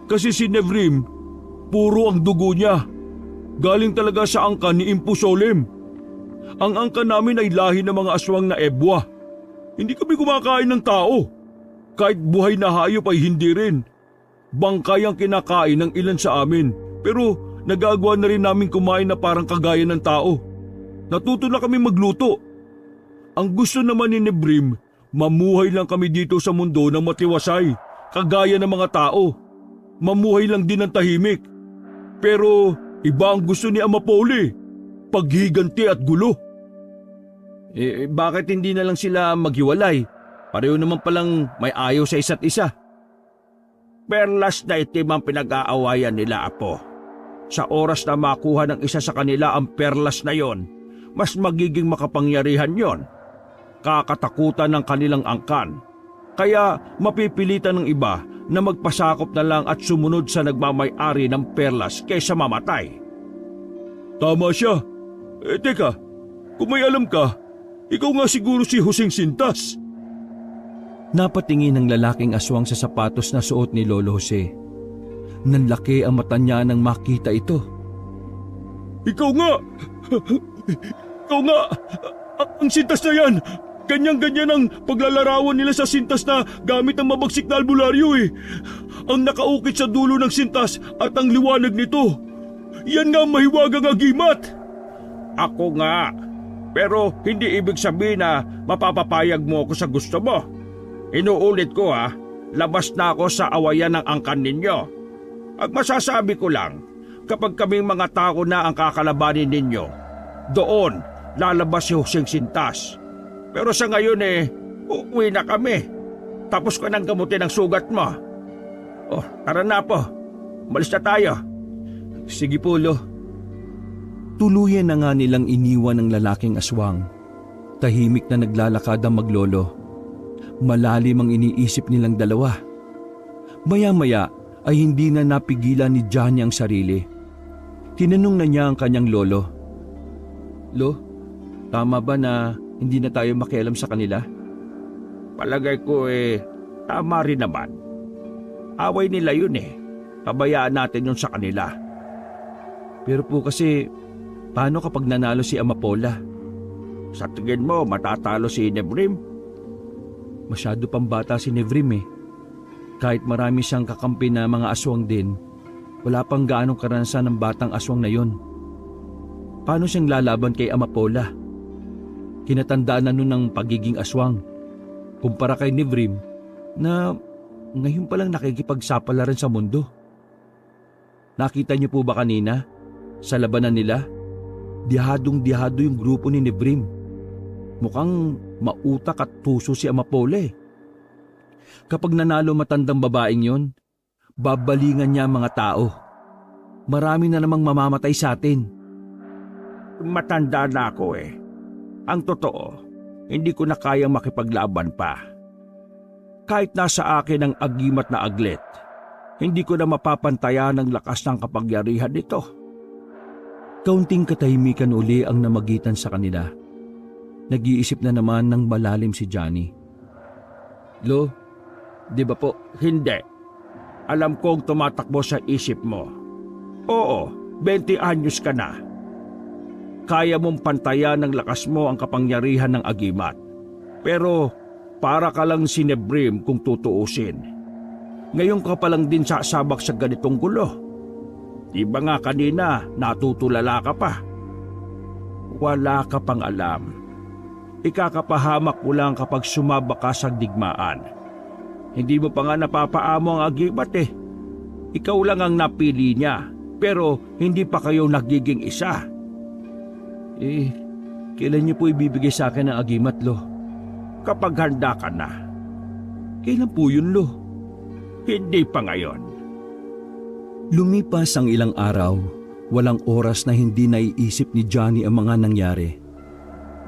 Speaker 2: Kasi si Nevrim, puro ang dugo niya. Galing talaga sa angkan ni Impu Solim. Ang angkan namin ay lahi ng mga aswang na ebwa. Hindi kami kumakain ng tao. Kahit buhay na hayop ay hindi rin. Bangkay ang kinakain ng ilan sa amin. Pero nagagawa na rin namin kumain na parang kagaya ng tao. Natuto na kami magluto. Ang gusto naman ni Nevrim, mamuhay lang kami dito sa mundo ng matiwasay, kagaya ng mga tao. Mamuhay lang din ng tahimik. Pero iba ang gusto ni Amapoli, paghiganti at gulo.
Speaker 3: Bakit hindi na lang sila maghiwalay? Pareho naman palang may ayaw sa isa't isa.
Speaker 1: Perlas na itim ang pinag-aawayan nila, Apo. Sa oras na makuha ng isa sa kanila ang perlas na yon, mas magiging makapangyarihan yon. Kakatakutan ng kanilang angkan. Kaya mapipilitan ng iba na magpasakop na lang at sumunod sa nagmamay-ari ng perlas kaysa mamatay.
Speaker 2: Tama siya. Teka, kung may alam ka, ikaw nga siguro si Husing Sintas.
Speaker 3: Napatingin ng lalaking aswang sa sapatos na suot ni Lolo Jose. Nanlaki ang mata niya nang makita ito.
Speaker 2: Ikaw nga! Ikaw nga! Ang sintas na yan! Ganyan-ganyan ang paglalarawan nila sa sintas na gamit ang mabagsik na albularyo eh. Ang nakaukit sa dulo ng sintas at ang liwanag nito. Yan nga ang mahiwagang agimat!
Speaker 1: Ako nga. Pero hindi ibig sabihin na mapapapayag mo ako sa gusto mo. Inuulit ko labas na ako sa awayan ng angkan ninyo. Ang masasabi ko lang, kapag kaming mga tao na ang kakalabanin ninyo, doon lalabas si Husing Sintas. Pero sa ngayon Uuwi na kami. Tapos ko nang gamutin ang sugat mo. Oh, tara na po. Umalis na tayo.
Speaker 2: Sige po, Lo.
Speaker 3: Tuluyan na nga nilang iniwan ang lalaking aswang. Tahimik na naglalakad ang maglolo. Malalim ang iniisip nilang dalawa. Maya-maya ay hindi na napigilan ni Johnny ang sarili. Tinanong na niya ang kanyang lolo. Lo, tama ba na hindi na tayo makialam sa kanila?
Speaker 1: Palagay ko tama rin naman. Away nila yun eh. Pabayaan natin yun sa kanila.
Speaker 3: Pero po kasi, paano kapag nanalo si Amapola?
Speaker 1: Sa tingin mo, matatalo si Nebrim?
Speaker 3: Masyado pang bata si Nevrim eh. Kahit marami siyang kakampi na mga aswang din, wala pang gaanong karanasan ng batang aswang na yon. Paano siyang lalaban kay Amapola? Kinatandaan na nun ng pagiging aswang. Kumpara kay Nevrim na ngayon palang nakikipagsapalaran sa mundo. Nakita niyo po ba kanina? Sa labanan nila, dihadong-dihado yung grupo ni Nevrim. Mukhang mautak at puso si Amapola eh. Kapag nanalo matandang babaeng yon, babalingan niya ang mga tao. Marami na namang mamamatay sa atin.
Speaker 1: Matanda na ako eh. Ang totoo, hindi ko na kayang makipaglaban pa. Kahit nasa akin ang agimat na aglet, hindi ko na mapapantayan ang lakas ng kapangyarihan nito.
Speaker 3: Kaunting katahimikan uli ang namagitan sa kanila. Nag-iisip na naman ng malalim si Johnny.
Speaker 1: Lo, di ba po? Hindi. Alam kong tumatakbo sa isip mo. Oo, 20 anyos ka na. Kaya mong pantayan ng lakas mo ang kapangyarihan ng agimat. Pero para ka lang si Nebrim kung tutuusin. Ngayon ka pa lang din sasabak sa ganitong gulo. Di ba nga kanina natutulala ka pa? Wala ka pang alam. Ikakapahamak mo lang kapag sumabak ka sa digmaan. Hindi mo pa nga napapaamo ang agimat eh. Ikaw lang ang napili niya, pero hindi pa kayo nagiging isa.
Speaker 3: Kailan niyo po ibibigay sa akin ang agimat, Lo?
Speaker 1: Kapag handa ka na.
Speaker 3: Kailan po yun, Lo?
Speaker 1: Hindi pa ngayon.
Speaker 3: Lumipas ang ilang araw, walang oras na hindi naiisip ni Johnny ang mga nangyari.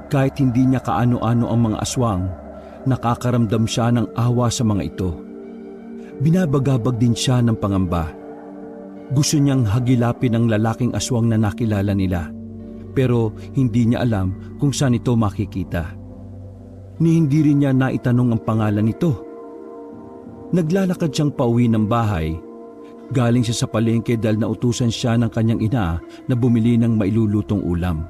Speaker 3: Kahit hindi niya kaano-ano ang mga aswang, nakakaramdam siya ng awa sa mga ito. Binabagabag din siya ng pangamba. Gusto niyang hagilapin ang lalaking aswang na nakilala nila, pero hindi niya alam kung saan ito makikita. Ni hindi rin niya naitanong ang pangalan nito. Naglalakad siyang pauwi ng bahay. Galing siya sa palengke dahil nautusan siya ng kanyang ina na bumili ng mailulutong ulam.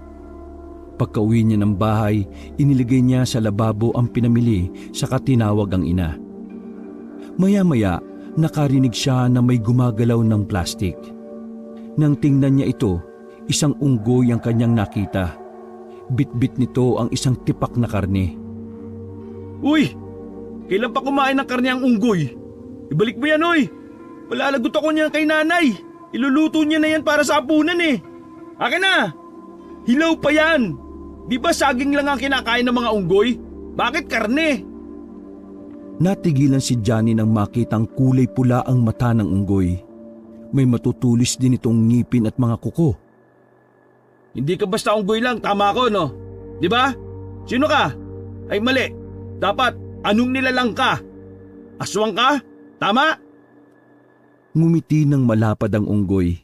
Speaker 3: Pagka-uwi niya ng bahay, iniligay niya sa lababo ang pinamili saka tinawag ang ina. Maya-maya, nakarinig siya na may gumagalaw ng plastik. Nang tingnan niya ito, isang unggoy ang kanyang nakita. Bit-bit nito ang isang tipak na karne.
Speaker 2: Uy! Kailan pa kumain ng karne ang unggoy? Ibalik mo yan, oy! Malalagot ako niyan kay nanay. Iluluto niya na yan para sa apunan eh. Akin na! Hilaw pa yan! Di ba saging lang ang kinakain ng mga unggoy? Bakit karne?
Speaker 3: Natigilan si Johnny nang makitang kulay pula ang mata ng unggoy. May matutulis din itong ngipin at mga kuko.
Speaker 2: Hindi ka basta unggoy lang, tama ako no? Di ba? Sino ka? Ay mali. Dapat anong nilalang ka? Aswang ka? Tama?
Speaker 3: Ngumiti ng malapad ang unggoy.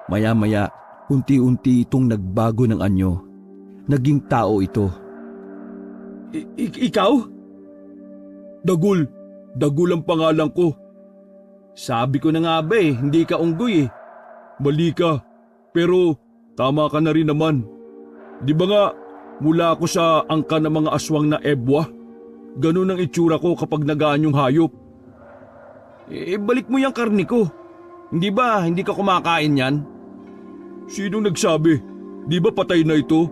Speaker 3: Maya-maya, unti-unti itong nagbago ng anyo. Naging tao ito.
Speaker 2: Ikaw? Dagul. Dagul ang pangalan ko. Sabi ko na nga ba hindi ka unggoy eh. Mali ka. Pero tama ka na rin naman. Di ba nga mula ako sa angka ng mga aswang na ebwa? Ganun ang itsura ko kapag nagaan yung hayop. Balik mo yung karne ko. Hindi ba hindi ka kumakain yan? Sinong nagsabi? Di ba patay na ito?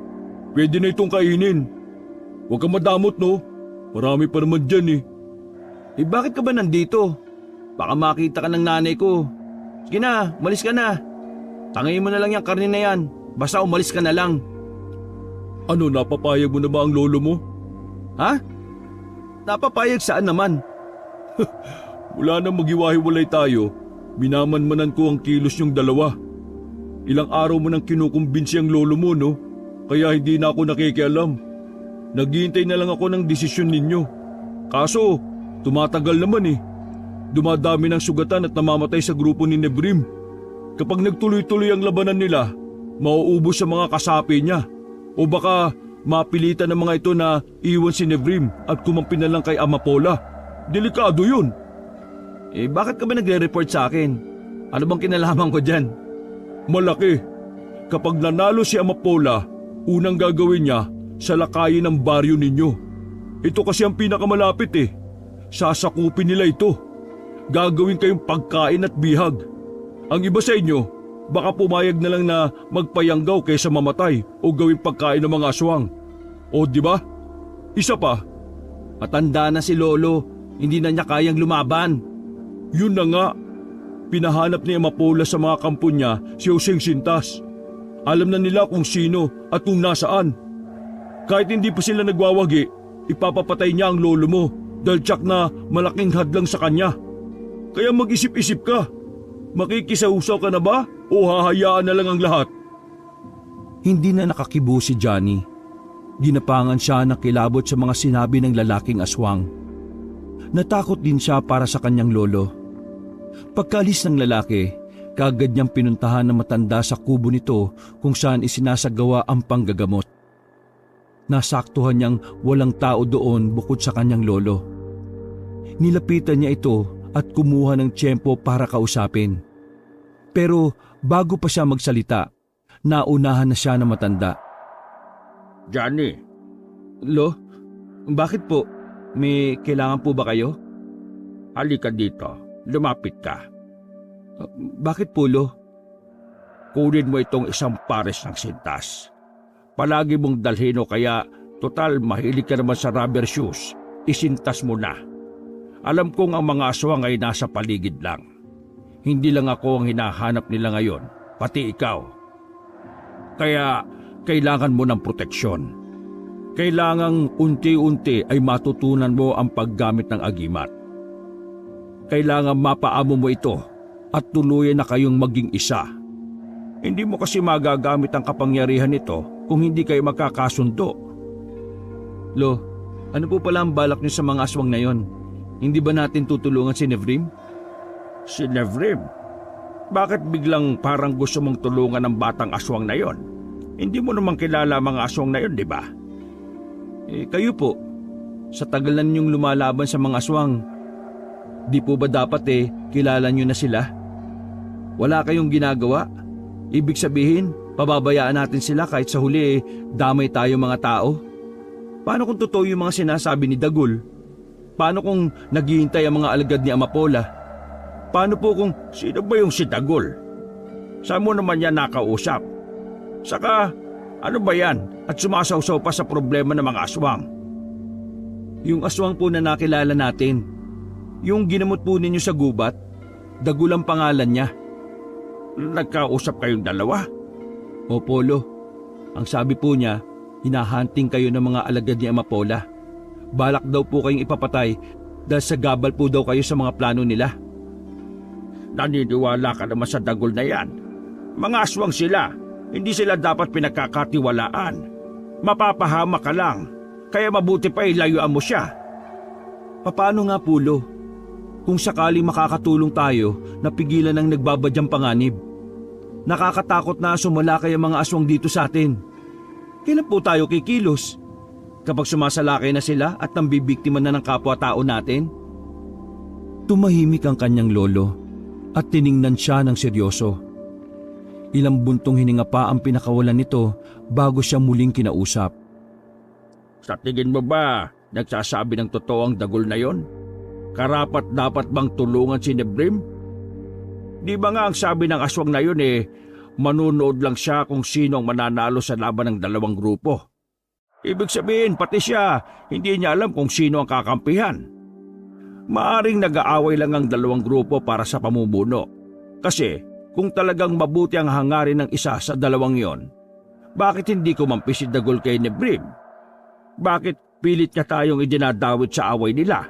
Speaker 2: Pwede na itong kainin. Huwag kang madamot no. Marami pa naman dyan eh. Bakit ka ba nandito? Baka makita ka ng nanay ko. Sige na, umalis ka na. Tangayin mo na lang yung karne na yan. Basta umalis ka na lang. Ano, napapayag mo na ba ang lolo mo? Ha?
Speaker 3: Napapayag saan naman?
Speaker 2: Mula na maghiwa-hiwalay tayo, minamanmanan ko ang kilos niyong dalawa. Ilang araw mo nang kinukumbinsi ang lolo mo, no? Kaya hindi na ako nakikialam. Naghihintay na lang ako ng desisyon ninyo. Kaso, tumatagal naman eh. Dumadami ng sugatan at namamatay sa grupo ni Nebrim. Kapag nagtuloy-tuloy ang labanan nila, mauubos sa mga kasapi niya. O baka mapilitan ng mga ito na iwan si Nebrim at kumampi na lang kay Amapola. Delikado yun.
Speaker 3: Bakit ka ba nagre-report sa akin? Ano bang kinalaman ko dyan?
Speaker 2: Malaki. Kapag nanalo si Amapola, unang gagawin niya, salakayin ang baryo ninyo. Ito kasi ang pinakamalapit eh. Sasakupin nila ito. Gagawin kayong pagkain at bihag. Ang iba sa inyo, baka pumayag na lang na magpayanggaw kaysa mamatay o gawing pagkain ng mga aswang. O di ba? Isa pa.
Speaker 3: Matanda na si Lolo, hindi na niya kayang lumaban.
Speaker 2: Yun na nga. Pinahanap ni Amapola sa mga kampo niya si Joseng Sintas. Alam na nila kung sino at kung nasaan. Kahit hindi pa sila nagwawagi, ipapapatay niya ang lolo mo dahil tsak na malaking hadlang sa kanya. Kaya mag-isip-isip ka. Makikisahusaw ka na ba o hahayaan na lang ang lahat?
Speaker 3: Hindi na nakakibo si Johnny. Ginapangan siya ng kilabot sa mga sinabi ng lalaking aswang. Natakot din siya para sa kanyang lolo. Pagkaalis ng lalaki, kaagad niyang pinuntahan ng matanda sa kubo nito kung saan isinasagawa ang panggagamot. Nasaktuhan niyang walang tao doon bukod sa kanyang lolo. Nilapitan niya ito at kumuha ng tiyempo para kausapin. Pero bago pa siya magsalita, naunahan na siya ng matanda.
Speaker 1: Johnny,
Speaker 3: Lo, bakit po? May kailangan po ba kayo?
Speaker 1: halika dito. Lumapit ka.
Speaker 3: Bakit po, Lo?
Speaker 1: Kunin mo itong isang pares ng sintas. Palagi mong dalhin o kaya total mahilig ka naman sa rubber shoes. Isintas mo na. Alam kong ang mga aswang ay nasa paligid lang. Hindi lang ako ang hinahanap nila ngayon, pati ikaw. Kaya kailangan mo ng proteksyon. Kailangang unti-unti ay matutunan mo ang paggamit ng agimat. Kailangan mapaamo mo ito at tuluyan na kayong maging isa. Hindi mo kasi magagamit ang kapangyarihan nito kung hindi kayo magkakasundo.
Speaker 3: Lo, ano po pala ang balak niyo sa mga aswang na yon? Hindi ba natin tutulungan si Nevrim?
Speaker 1: Si Nevrim? Bakit biglang parang gusto mong tulungan ng batang aswang na yon? Hindi mo naman kilala mga aswang na yon, di ba?
Speaker 3: Kayo po, sa tagal na ninyong lumalaban sa mga aswang, di po ba dapat kilala niyo na sila? Wala kayong ginagawa? Ibig sabihin, pababayaan natin sila kahit sa huli damay tayo mga tao? Paano kung totoo yung mga sinasabi ni Dagul? Paano kung naghihintay ang mga alagad ni Amapola?
Speaker 1: Paano po kung sino ba yung si Dagul? Saan mo naman yan nakausap? Saka, ano ba yan at sumasawsaw pa sa problema ng mga aswang?
Speaker 3: Yung aswang po na nakilala natin, yung ginamot po ninyo sa gubat, Dagul ang pangalan niya.
Speaker 1: Nagkausap kayong dalawa?
Speaker 3: Opo, Lo. Ang sabi po niya, hinahunting kayo ng mga alagad ni Amapola. Balak daw po kayong ipapatay dahil sa gabal po daw kayo sa mga plano nila.
Speaker 1: Naniniwala ka naman sa Dagul na yan. Mga aswang sila, hindi sila dapat pinagkakatiwalaan. Mapapahama ka lang, kaya mabuti pa ilayuan mo siya.
Speaker 3: Paano nga po, Lo? Kung sakaling makakatulong tayo na pigilan ng nagbabadyang panganib. Nakakatakot na sumalakay ang mga aswang dito sa atin. Kailan po tayo kikilos? Kapag sumasalakay na sila at nambibiktima na ng kapwa-tao natin? Tumahimik ang kanyang lolo at tiningnan siya ng seryoso. Ilang buntong hininga pa ang pinakawalan nito bago siya muling kinausap.
Speaker 1: Sa tingin mo ba nagsasabi ng totoo ang Dagul na yon? Karapat dapat bang tulungan si Nebrim? Di ba nga ang sabi ng aswang na yun manunood lang siya kung sino ang mananalo sa laban ng dalawang grupo. Ibig sabihin pati siya, hindi niya alam kung sino ang kakampihan. Maaring nag-aaway lang ang dalawang grupo para sa pamumuno. Kasi kung talagang mabuti ang hangarin ng isa sa dalawang yon, bakit hindi kumampi si Dagul kay Nebrim? Bakit pilit ka tayong idinadawit sa away nila.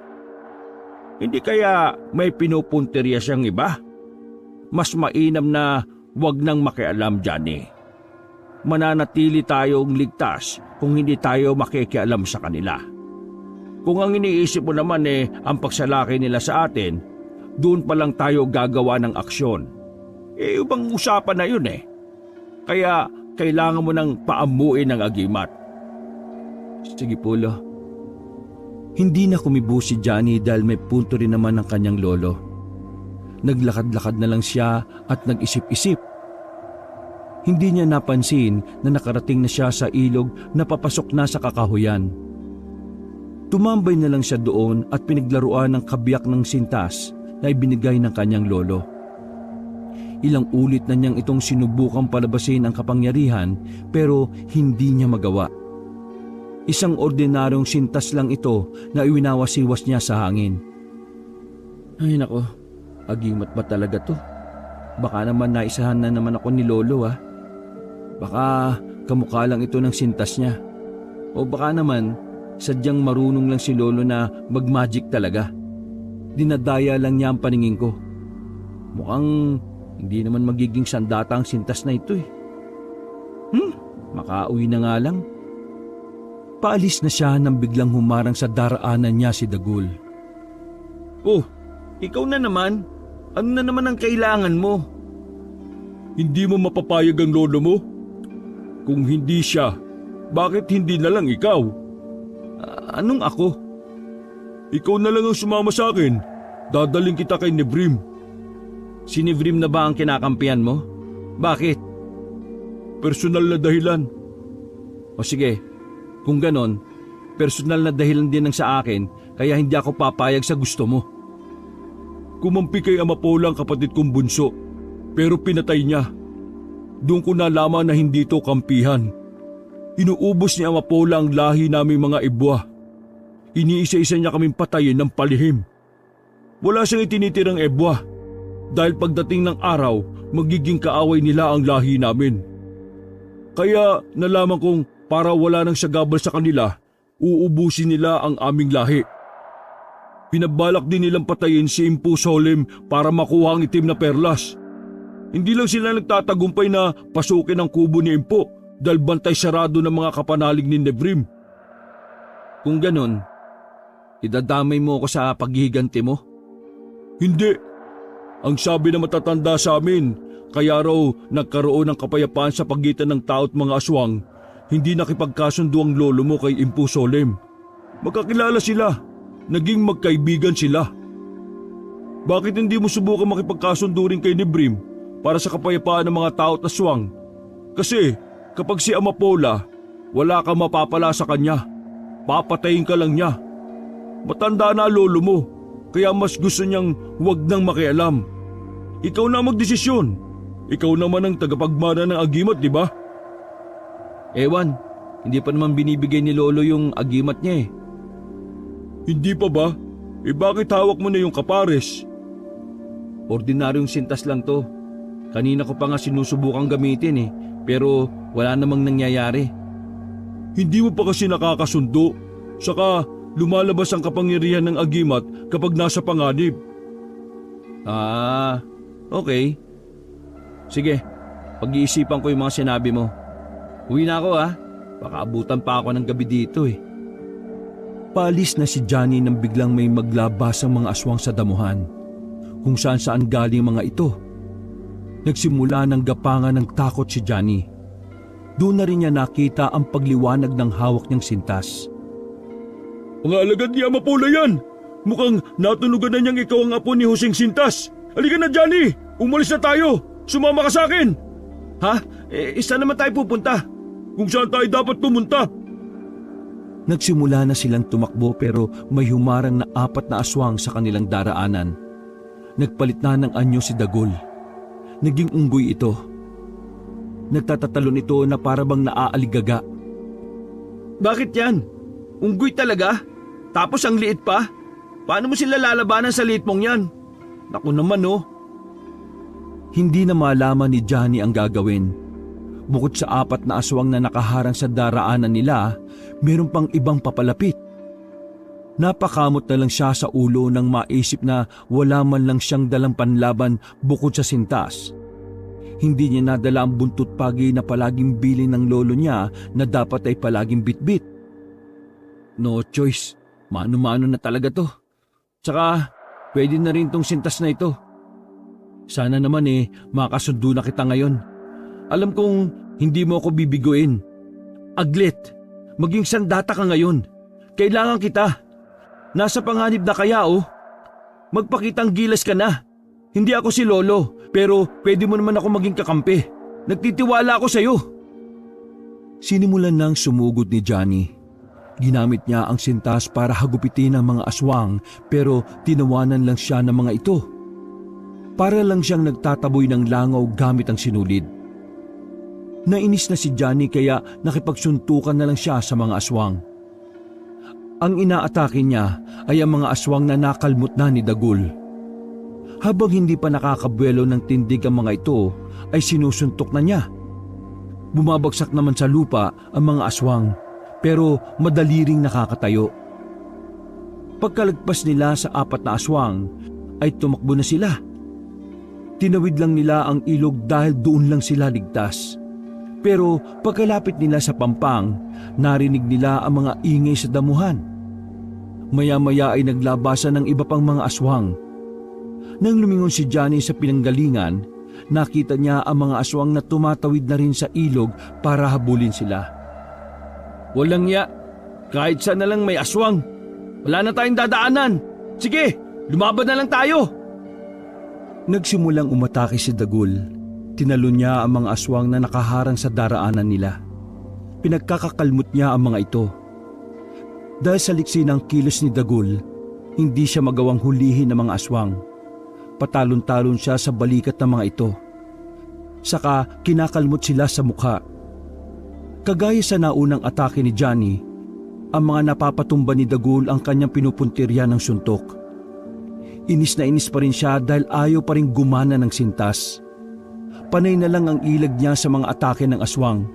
Speaker 1: Hindi kaya may pinupuntirya siyang iba? Mas mainam na wag nang makialam, Johnny. Mananatili tayong ligtas kung hindi tayo makikialam sa kanila. Kung ang iniisip mo naman ang pagsalaki nila sa atin, doon pa lang tayo gagawa ng aksyon. Ibang usapan na yun Kaya kailangan mo nang paamuin ang agimat.
Speaker 3: Sige po, Lo. Hindi na kumibo si Johnny dahil may punto rin naman ang kanyang lolo. Naglakad-lakad na lang siya at nag-isip-isip. Hindi niya napansin na nakarating na siya sa ilog na papasok na sa kakahuyan. Tumambay na lang siya doon at pinaglaruan ng kabiyak ng sintas na ibinigay ng kanyang lolo. Ilang ulit na niyang itong sinubukang palabasin ang kapangyarihan pero hindi niya magawa. Isang ordinaryong sintas lang ito na iwinawasiwas niya sa hangin. Ay nako, agimat ba talaga to? Baka naman naisahan na naman ako ni lolo Baka kamukha lang ito ng sintas niya. O baka naman sadyang marunong lang si lolo na mag-magic talaga. Dinadaya lang niya ang paningin ko. Mukhang hindi naman magiging sandata ang sintas na ito Makauwi na nga lang. Paalis na siya nang biglang humarang sa daraanan niya si Dagul.
Speaker 1: Oh, ikaw na naman. Ano na naman ang kailangan mo?
Speaker 2: Hindi mo mapapayag ang lolo mo? Kung hindi siya, bakit hindi na lang ikaw?
Speaker 1: Anong ako?
Speaker 2: Ikaw na lang ang sumama sa akin. Dadaling kita kay Nebrim.
Speaker 1: Si Nevrim na ba ang kinakampihan mo? Bakit?
Speaker 2: Personal na dahilan.
Speaker 1: O sige, kung ganon, personal na dahilan din ang sa akin kaya hindi ako papayag sa gusto mo.
Speaker 2: Kumampi kay Amapola ang kapatid kong bunso, pero pinatay niya. Doon ko nalaman na hindi ito kampihan. Inuubos ni Amapola ang lahi naming mga ibwa. Iniisa-isa niya kaming patayin ng palihim. Wala siyang itinitirang ebwa dahil pagdating ng araw, magiging kaaway nila ang lahi namin. Kaya nalaman kong para wala nang sagabal sa kanila, uubusin nila ang aming lahi. Pinabalak din nilang patayin si Impu Solim para makuha ang itim na perlas. Hindi lang sila nagtatagumpay na pasukin ang kubo ni Impu dahil bantay sarado ng mga kapanalig ni Nebrim.
Speaker 1: Kung ganon, idadamay mo ako sa paghihiganti mo?
Speaker 2: Hindi. Ang sabi na matatanda sa amin, kaya raw nagkaroon ng kapayapaan sa pagitan ng tao at mga aswang, hindi nakipagkasundo ang lolo mo kay Impu Solim. Magkakilala sila. Naging magkaibigan sila. Bakit hindi mo subukan makipagkasundo rin kay Nebrim para sa kapayapaan ng mga tao at aswang? Kasi kapag si Amapola, wala kang mapapala sa kanya. Papatayin ka lang niya. Matanda na lolo mo, kaya mas gusto niyang wag nang makialam. Ikaw na magdesisyon. Ikaw naman ang tagapagmana ng agimat, di ba?
Speaker 1: Ewan, hindi pa naman binibigay ni lolo yung agimat niya
Speaker 2: Hindi pa ba? Bakit hawak mo na yung kapares?
Speaker 1: Ordinaryong sintas lang to. Kanina ko pa nga sinusubukang gamitin pero wala namang nangyayari.
Speaker 2: Hindi mo pa kasi nakakasundo. Saka lumalabas ang kapangyarihan ng agimat kapag nasa panganib.
Speaker 1: Okay. Sige, pag-iisipan ko yung mga sinabi mo. Uwi na ako Baka abutan pa ako ng gabi dito
Speaker 3: Paalis na si Johnny nang biglang may maglabas ang mga aswang sa damuhan. Kung saan galing mga ito. Nagsimula ng gapangan ng takot si Johnny. Doon na rin niya nakita ang pagliwanag ng hawak niyang sintas.
Speaker 2: Mga alagad ni Amapola yan! Mukhang natunugan na niyang ikaw ang apo ni Hoseng Sintas! Halika na, Johnny! Umalis na tayo! Sumama ka sa akin!
Speaker 1: Ha? Saan naman tayo pupunta?
Speaker 2: Kung saan tayo dapat pumunta?
Speaker 3: Nagsimula na silang tumakbo pero may humarang na 4 na aswang sa kanilang daraanan. Nagpalit na ng anyo si Dagul. Naging unggoy ito. Nagtatatalon ito na parabang naaaligaga.
Speaker 1: Bakit yan? Unggoy talaga? Tapos ang liit pa? Paano mo sila lalabanan sa liit mong yan? Naku naman
Speaker 3: Hindi na malaman ni Johnny ang gagawin. Bukod sa 4 na aswang na nakaharang sa daraanan nila, meron pang ibang papalapit. Napakamot na lang siya sa ulo nang maisip na wala man lang siyang dalang panlaban bukod sa sintas. Hindi niya nadala ang buntot pagi na palaging bilin ng lolo niya na dapat ay palaging bitbit. No choice, mano-mano na talaga to. Tsaka pwede na rin tong sintas na ito. Sana naman makasundo na kita ngayon. Alam kong hindi mo ako bibiguin. Aglit, maging sandata ka ngayon. Kailangan kita. Nasa panganib na kaya Magpakitang gilas ka na. Hindi ako si Lolo, pero pwede mo naman ako maging kakampi. Nagtitiwala ako sa'yo. Sinimulan nang sumugod ni Johnny. Ginamit niya ang sintas para hagupitin ang mga aswang pero tinawanan lang siya ng mga ito. Para lang siyang nagtataboy ng langaw gamit ang sinulid. Nainis na si Johnny kaya nakipagsuntukan na lang siya sa mga aswang. Ang inaatake niya ay ang mga aswang na nakalmot na ni Dagul. Habang hindi pa nakakabuelo ng tindig ang mga ito, ay sinusuntok na niya. Bumabagsak naman sa lupa ang mga aswang, pero madali ring nakakatayo. Pagkalagpas nila sa 4 na aswang, ay tumakbo na sila. Tinawid lang nila ang ilog dahil doon lang sila ligtas. Pero pagkalapit nila sa pampang, narinig nila ang mga ingay sa damuhan. Maya-maya ay naglabasan ng iba pang mga aswang. Nang lumingon si Johnny sa pinanggalingan, nakita niya ang mga aswang na tumatawid na rin sa ilog para habulin sila.
Speaker 1: Walang ya, kahit saan na lang may aswang. Wala na tayong dadaanan. Sige, lumaban na lang tayo.
Speaker 3: Nagsimulang umatake si Dagul. Tinalon niya ang mga aswang na nakaharang sa daraanan nila. Pinagkakakalmot niya ang mga ito. Dahil sa liksi ng kilos ni Dagul, hindi siya magawang hulihin ng mga aswang. Patalon-talon siya sa balikat ng mga ito. Saka kinakalmot sila sa mukha. Kagaya sa naunang atake ni Johnny, ang mga napapatumba ni Dagul ang kanyang pinupuntirya ng suntok. Inis na inis pa rin siya dahil ayaw pa rin gumana ng sintas. Panay na lang ang ilag niya sa mga atake ng aswang,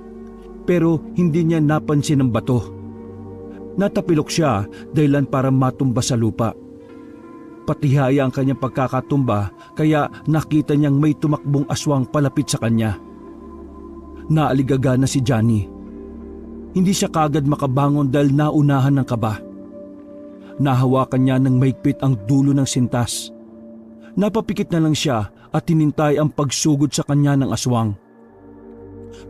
Speaker 3: pero hindi niya napansin ang bato. Natapilok siya dahilan para matumba sa lupa. Patihaya ang kanyang pagkakatumba kaya nakita niyang may tumakbong aswang palapit sa kanya. Naaligaga na si Johnny. Hindi siya kagad makabangon dahil naunahan ng kaba. Nahawakan niya ng mahigpit ang dulo ng sintas. Napapikit na lang siya at tinintay ang pagsugod sa kanya ng aswang.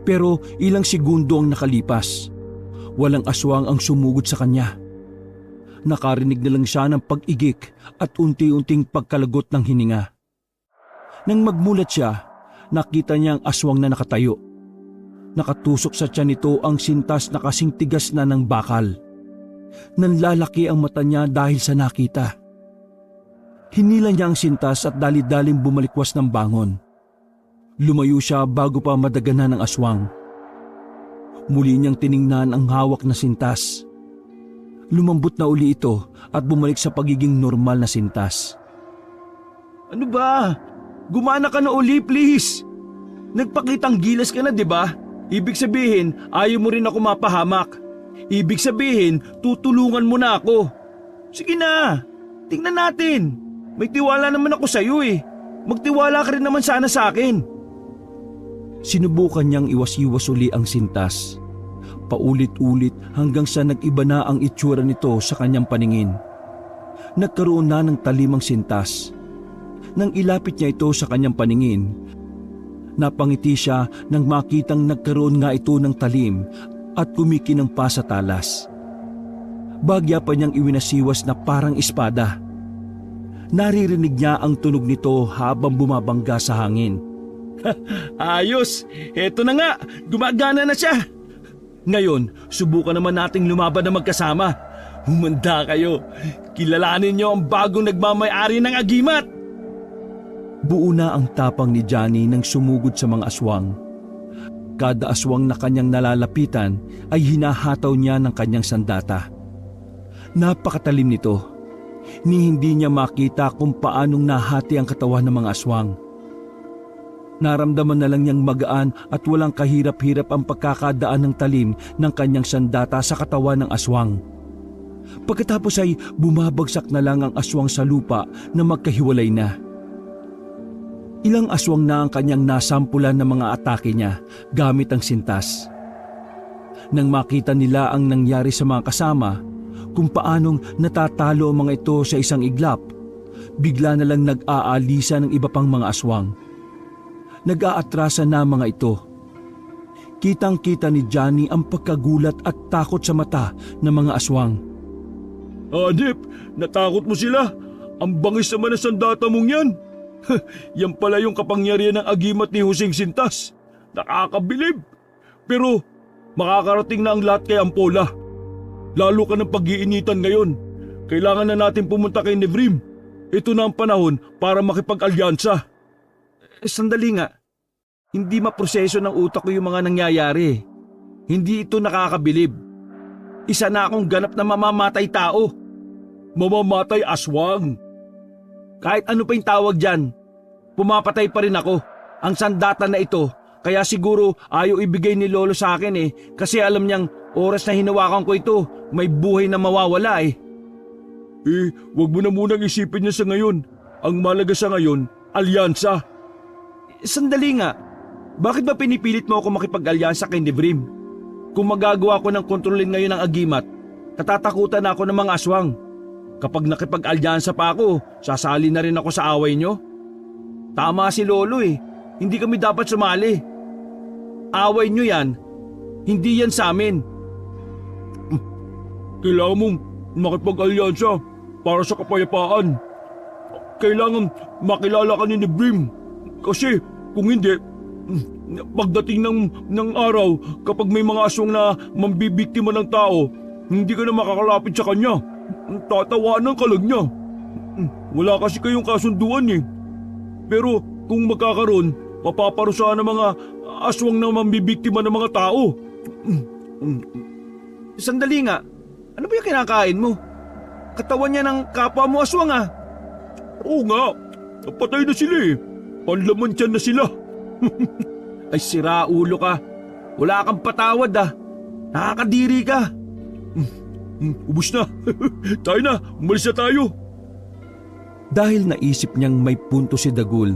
Speaker 3: Pero ilang segundo ang nakalipas. Walang aswang ang sumugod sa kanya. Nakarinig na lang siya ng pag-igik at unti-unting pagkalagot ng hininga. Nang magmulat siya, nakita niya ang aswang na nakatayo. Nakatusok sa tiyan nito ang sintas na kasing tigas na ng bakal. Nanlalaki ang mata niya dahil sa nakita. Hinila niya ang sintas at dali-daling bumalikwas ng bangon. Lumayo siya bago pa madaganan ng aswang. Muli niyang tiningnan ang hawak na sintas. Lumambot na uli ito at bumalik sa pagiging normal na sintas.
Speaker 1: Ano ba? Gumana ka na uli, please. Nagpakitang gilas ka na, di ba? Ibig sabihin, ayaw mo rin ako mapahamak. Ibig sabihin, tutulungan mo na ako. Sige na, tingnan natin. May tiwala naman ako sa iyo eh. Magtiwala ka rin naman sana sa akin.
Speaker 3: Sinubukan niyang iwas-iwas uli ang sintas. Paulit-ulit hanggang sa nag-iba na ang itsura nito sa kanyang paningin. Nagkaroon na ng talim ang sintas. Nang ilapit niya ito sa kanyang paningin, napangiti siya nang makitang nagkaroon nga ito ng talim at kumikinang pa sa talas. Bagya pa niyang iwinasiwas na parang espada. Naririnig niya ang tunog nito habang bumabangga sa hangin.
Speaker 1: Ayos! Eto na nga! Gumagana na siya! Ngayon, subukan naman nating lumaban na magkasama. Humanda kayo! Kilalanin niyo ang bagong nagmamay-ari ng agimat!
Speaker 3: Buo na ang tapang ni Johnny nang sumugod sa mga aswang. Kada aswang na kanyang nalalapitan ay hinahataw niya ng kanyang sandata. Napakatalim nito. Ni hindi niya makita kung paanong nahati ang katawan ng mga aswang. Naramdaman na lang niyang magaan at walang kahirap-hirap ang pagkakadaan ng talim ng kanyang sandata sa katawan ng aswang. Pagkatapos ay bumabagsak na lang ang aswang sa lupa na magkahiwalay na. Ilang aswang na ang kanyang nasampulan ng mga atake niya gamit ang sintas. Nang makita nila ang nangyari sa mga kasama, kung paanong natatalo ang mga ito sa isang iglap, bigla na lang nag-aalisa ng iba pang mga aswang. Nag-aatrasa na mga ito. Kitang-kita ni Johnny ang pagkagulat at takot sa mata ng mga aswang.
Speaker 1: Hanip, natakot mo sila. Ang bangis naman ng sandata mong yan. Yan pala yung kapangyarihan ng agimat ni Husing Sintas. Nakakabilib. Pero makakarating na ang lahat kay Ampola. Lalo ka ng pag-iinitan ngayon. Kailangan na natin pumunta kay Nevrim. Ito na ang panahon para makipag-alyansa.
Speaker 2: Sandali nga. Hindi maproseso ng utak ko yung mga nangyayari. Hindi ito nakakabilib. Isa na akong ganap na mamamatay tao.
Speaker 1: Mamamatay aswang.
Speaker 2: Kahit ano pa yung tawag dyan, pumapatay pa rin ako. Ang sandata na ito, kaya siguro ayaw ibigay ni Lolo sa akin kasi alam niyang oras na hinawakan ko ito, may buhay na mawawala
Speaker 1: Wag mo na munang isipin niya sa ngayon. Ang malaga sa ngayon, alyansa.
Speaker 2: Sandali nga, bakit ba pinipilit mo ako makipag-alyansa kay Nevrim? Kung magagawa ko ng kontrolin ngayon ang agimat, katatakutan ako ng mga aswang. Kapag nakipag-alyansa pa ako, sasali na rin ako sa away nyo. Tama si Lolo hindi kami dapat sumali. Away nyo yan, hindi yan sa amin.
Speaker 1: Kailangan mong makipag-alyansa para sa kapayapaan. Kailangan makilala ka ni Nevrim. Kasi kung hindi, pagdating ng araw, kapag may mga aswang na mambibiktima ng tao, hindi ka na makakalapit sa kanya. Tatawanan ka lang niya. Wala kasi kayong kasunduan Pero kung magkakaroon, mapaparusahan ng mga aswang na mambibiktima ng mga tao.
Speaker 2: Sandali nga, ano ba yung kinakain mo? Katawan niya ng kapwa mo aswang
Speaker 1: Oo nga, napatay na sila Panlaman tiyan na sila.
Speaker 2: Ay sira ulo ka. Wala kang patawad Nakakadiri ka.
Speaker 1: Ubus na. Tayo na, umalis na tayo.
Speaker 3: Dahil naisip niyang may punto si Dagul,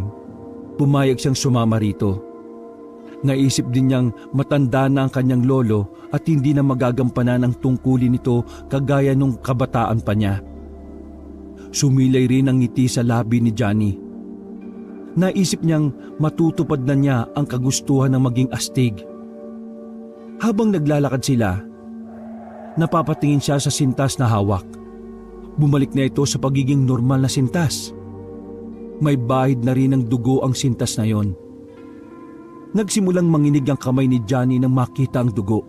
Speaker 3: pumayag siyang sumama rito. Naisip din niyang matanda na ang kanyang lolo at hindi na magagampanan ang tungkulin nito kagaya nung kabataan pa niya. Sumilay rin ang ngiti sa labi ni Johnny. Naisip niyang matutupad na niya ang kagustuhan ng maging astig. Habang naglalakad sila, napapatingin siya sa sintas na hawak. Bumalik na ito sa pagiging normal na sintas. May bahid na rin ng dugo ang sintas na yon. Nagsimulang manginig ang kamay ni Johnny nang makita ang dugo.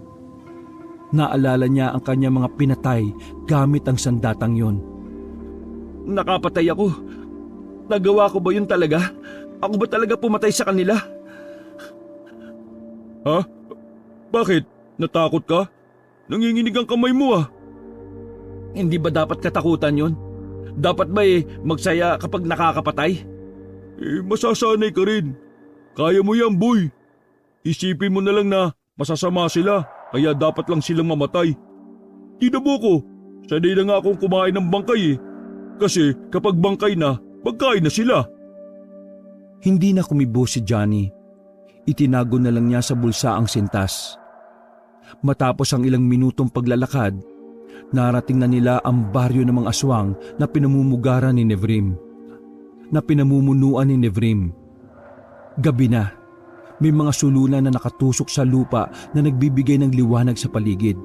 Speaker 3: Naalala niya ang kanyang mga pinatay gamit ang sandatang yon.
Speaker 2: Nakapatay ako. Nagawa ko ba yun talaga? Ako ba talaga pumatay sa kanila?
Speaker 1: Ha? Bakit? Natakot ka? Nanginginig ang kamay mo
Speaker 2: Hindi ba dapat katakutan yun? Dapat ba magsaya kapag nakakapatay?
Speaker 1: Masasanay ka rin. Kaya mo yan, boy. Isipin mo na lang na masasama sila, kaya dapat lang silang mamatay. Tinabo ko, sanay na nga akong kumain ng bangkay Kasi kapag bangkay na, pagkain na sila.
Speaker 3: Hindi na kumibo si Johnny. Itinago na lang niya sa bulsa ang sintas. Matapos ang ilang minutong paglalakad, narating na nila ang baryo ng mga aswang na pinamumugaran ni Nevrim. Na pinamumunuan ni Nevrim. Gabi na, may mga sulunan na nakatusok sa lupa na nagbibigay ng liwanag sa paligid.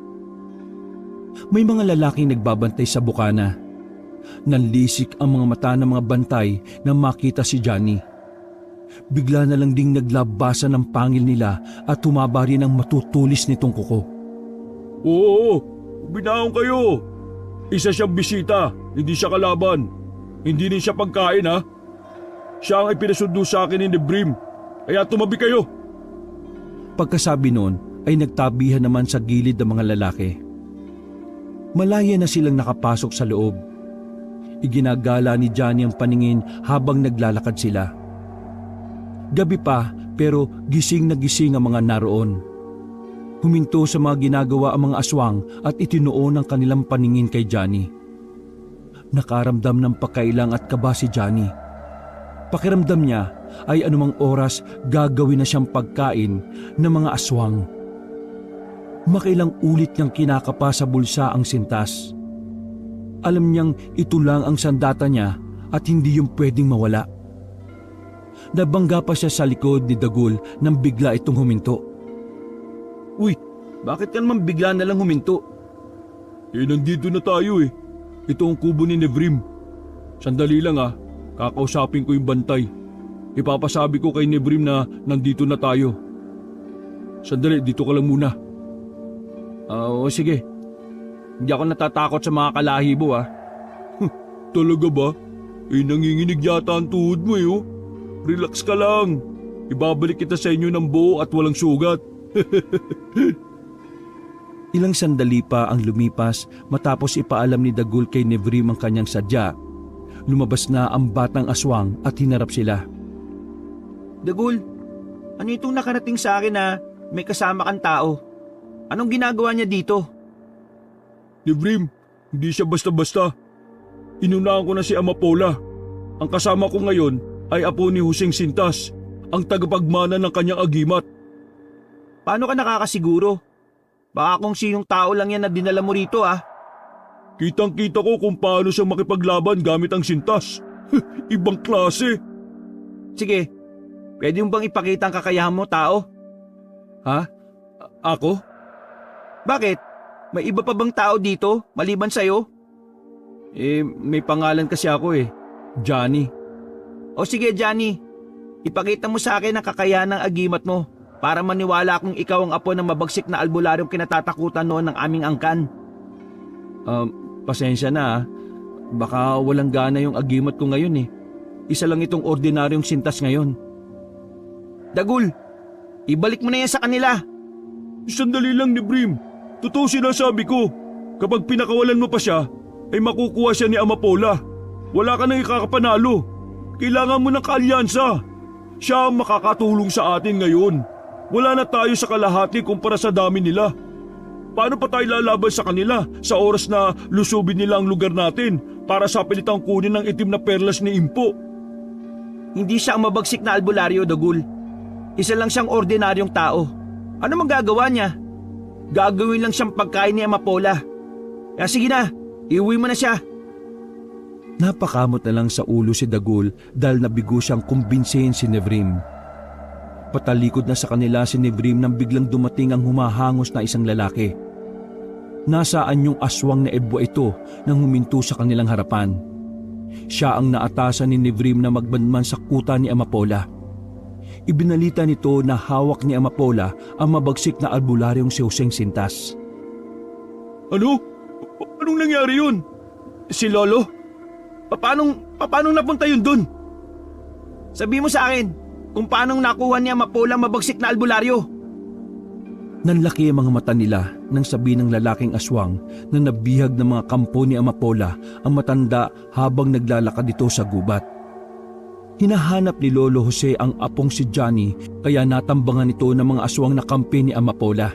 Speaker 3: May mga lalaking nagbabantay sa bukana. Nanlisik ang mga mata ng mga bantay nang makita si Johnny. Bigla na lang ding naglabasan ng pangil nila at tumaba rin ang matutulis nitong kuko.
Speaker 1: Oo, binaon kayo. Isa siyang bisita, hindi siya kalaban. Hindi rin siya pagkain Siya ang ipinasundo sa akin ni Nevrim, kaya tumabi kayo.
Speaker 3: Pagkasabi noon ay nagtabihan naman sa gilid ng mga lalaki. Malaya na silang nakapasok sa loob. Iginagala ni Johnny ang paningin habang naglalakad sila. Gabi pa pero gising na gising ang mga naroon. Huminto sa mga ginagawa ang mga aswang at itinuon ang kanilang paningin kay Johnny. Nakaramdam ng pakailang at kaba si Johnny. Pakiramdam niya ay anumang oras gagawin na siyang pagkain ng mga aswang. Makailang ulit niyang kinakapa sa bulsa ang sintas. Alam niyang ito lang ang sandata niya at hindi yung pwedeng mawala. Nabangga pa siya sa likod ni Dagul nang bigla itong huminto.
Speaker 2: Uy, bakit ka naman bigla na lang huminto?
Speaker 1: Nandito na tayo eh. Ito ang kubo ni Nevrim. Sandali lang kakausapin ko yung bantay. Ipapasabi ko kay Nevrim na nandito na tayo. Sandali, dito ka lang muna.
Speaker 2: Oo, sige. Hindi ako natatakot sa mga kalahibo
Speaker 1: Talaga ba? Nanginginig yata ang tuhod mo oh. Relax ka lang. Ibabalik kita sa inyo ng buo at walang sugat.
Speaker 3: Ilang sandali pa ang lumipas matapos ipaalam ni Dagul kay Nevrim ang kanyang sadya. Lumabas na ang batang aswang at hinarap sila.
Speaker 2: Dagul, ano itong nakarating sa akin na may kasama kang tao? Anong ginagawa niya dito?
Speaker 1: Nevrim, hindi siya basta-basta. Inunahan ko na si Amapola. Ang kasama ko ngayon ay apo ni Huseng Sintas, ang tagapagmana ng kanyang agimat.
Speaker 2: Paano ka nakakasiguro? Baka kung sinong tao lang yan na dinala mo rito
Speaker 1: Kitang-kita ko kung paano siya makipaglaban gamit ang sintas. Ibang klase.
Speaker 2: Sige, pwede mo bang ipakita ang kakayahan mo, tao?
Speaker 1: Ako?
Speaker 2: Bakit? May iba pa bang tao dito maliban sa'yo?
Speaker 3: May pangalan kasi ako Johnny.
Speaker 2: O sige, Johnny, ipakita mo sa akin ang kakayahan ng agimat mo para maniwala akong ikaw ang apo ng mabagsik na albularyong kinatatakutan noon ng aming angkan.
Speaker 3: Pasensya na Baka walang gana yung agimat ko ngayon Isa lang itong ordinaryong sintas ngayon.
Speaker 2: Dagul, ibalik mo na yan sa kanila.
Speaker 1: Sandali lang, Nevrim. Totoo sinasabi ko. Kapag pinakawalan mo pa siya, ay makukuha siya ni Amapola. Wala ka nang ikakapanalo. Kailangan mo ng kaalyansa. Siya ang makakatulong sa atin ngayon. Wala na tayo sa kalahati kumpara sa dami nila. Paano pa tayo lalaban sa kanila sa oras na lusubin nila ang lugar natin para sa pilitang kunin ng itim na perlas ni Impo?
Speaker 2: Hindi siya ang mabagsik na albularyo, Dagul. Isa lang siyang ordinaryong tao. Ano mang gagawa niya? Gagawin lang siyang pagkain ni Amapola. Kaya sige na, iuwi mo na siya.
Speaker 3: Napakamot na lang sa ulo si Dagul dahil nabigo siyang kumbinsihin si Nevrim. Patalikod na sa kanila si Nevrim nang biglang dumating ang humahangos na isang lalaki. Nasaan yung aswang na ebwa ito nang huminto sa kanilang harapan? Siya ang naatasan ni Nevrim na magbanman sa kuta ni Amapola. Ibinalita nito na hawak ni Amapola ang mabagsik na albularyong si Huseng Sintas.
Speaker 1: Ano? Anong nangyari yun?
Speaker 2: Si Lolo? Paano napunta yun dun? Sabi mo sa akin kung paano nakuha ni Amapola ang mabagsik na albularyo.
Speaker 3: Nanlaki ang mga mata nila nang sabi ng lalaking aswang na nabihag ng mga kampo ni Amapola ang matanda habang naglalakad dito sa gubat. Hinahanap ni Lolo Jose ang apong si Johnny kaya natambangan ito ng mga aswang na kampi ni Amapola.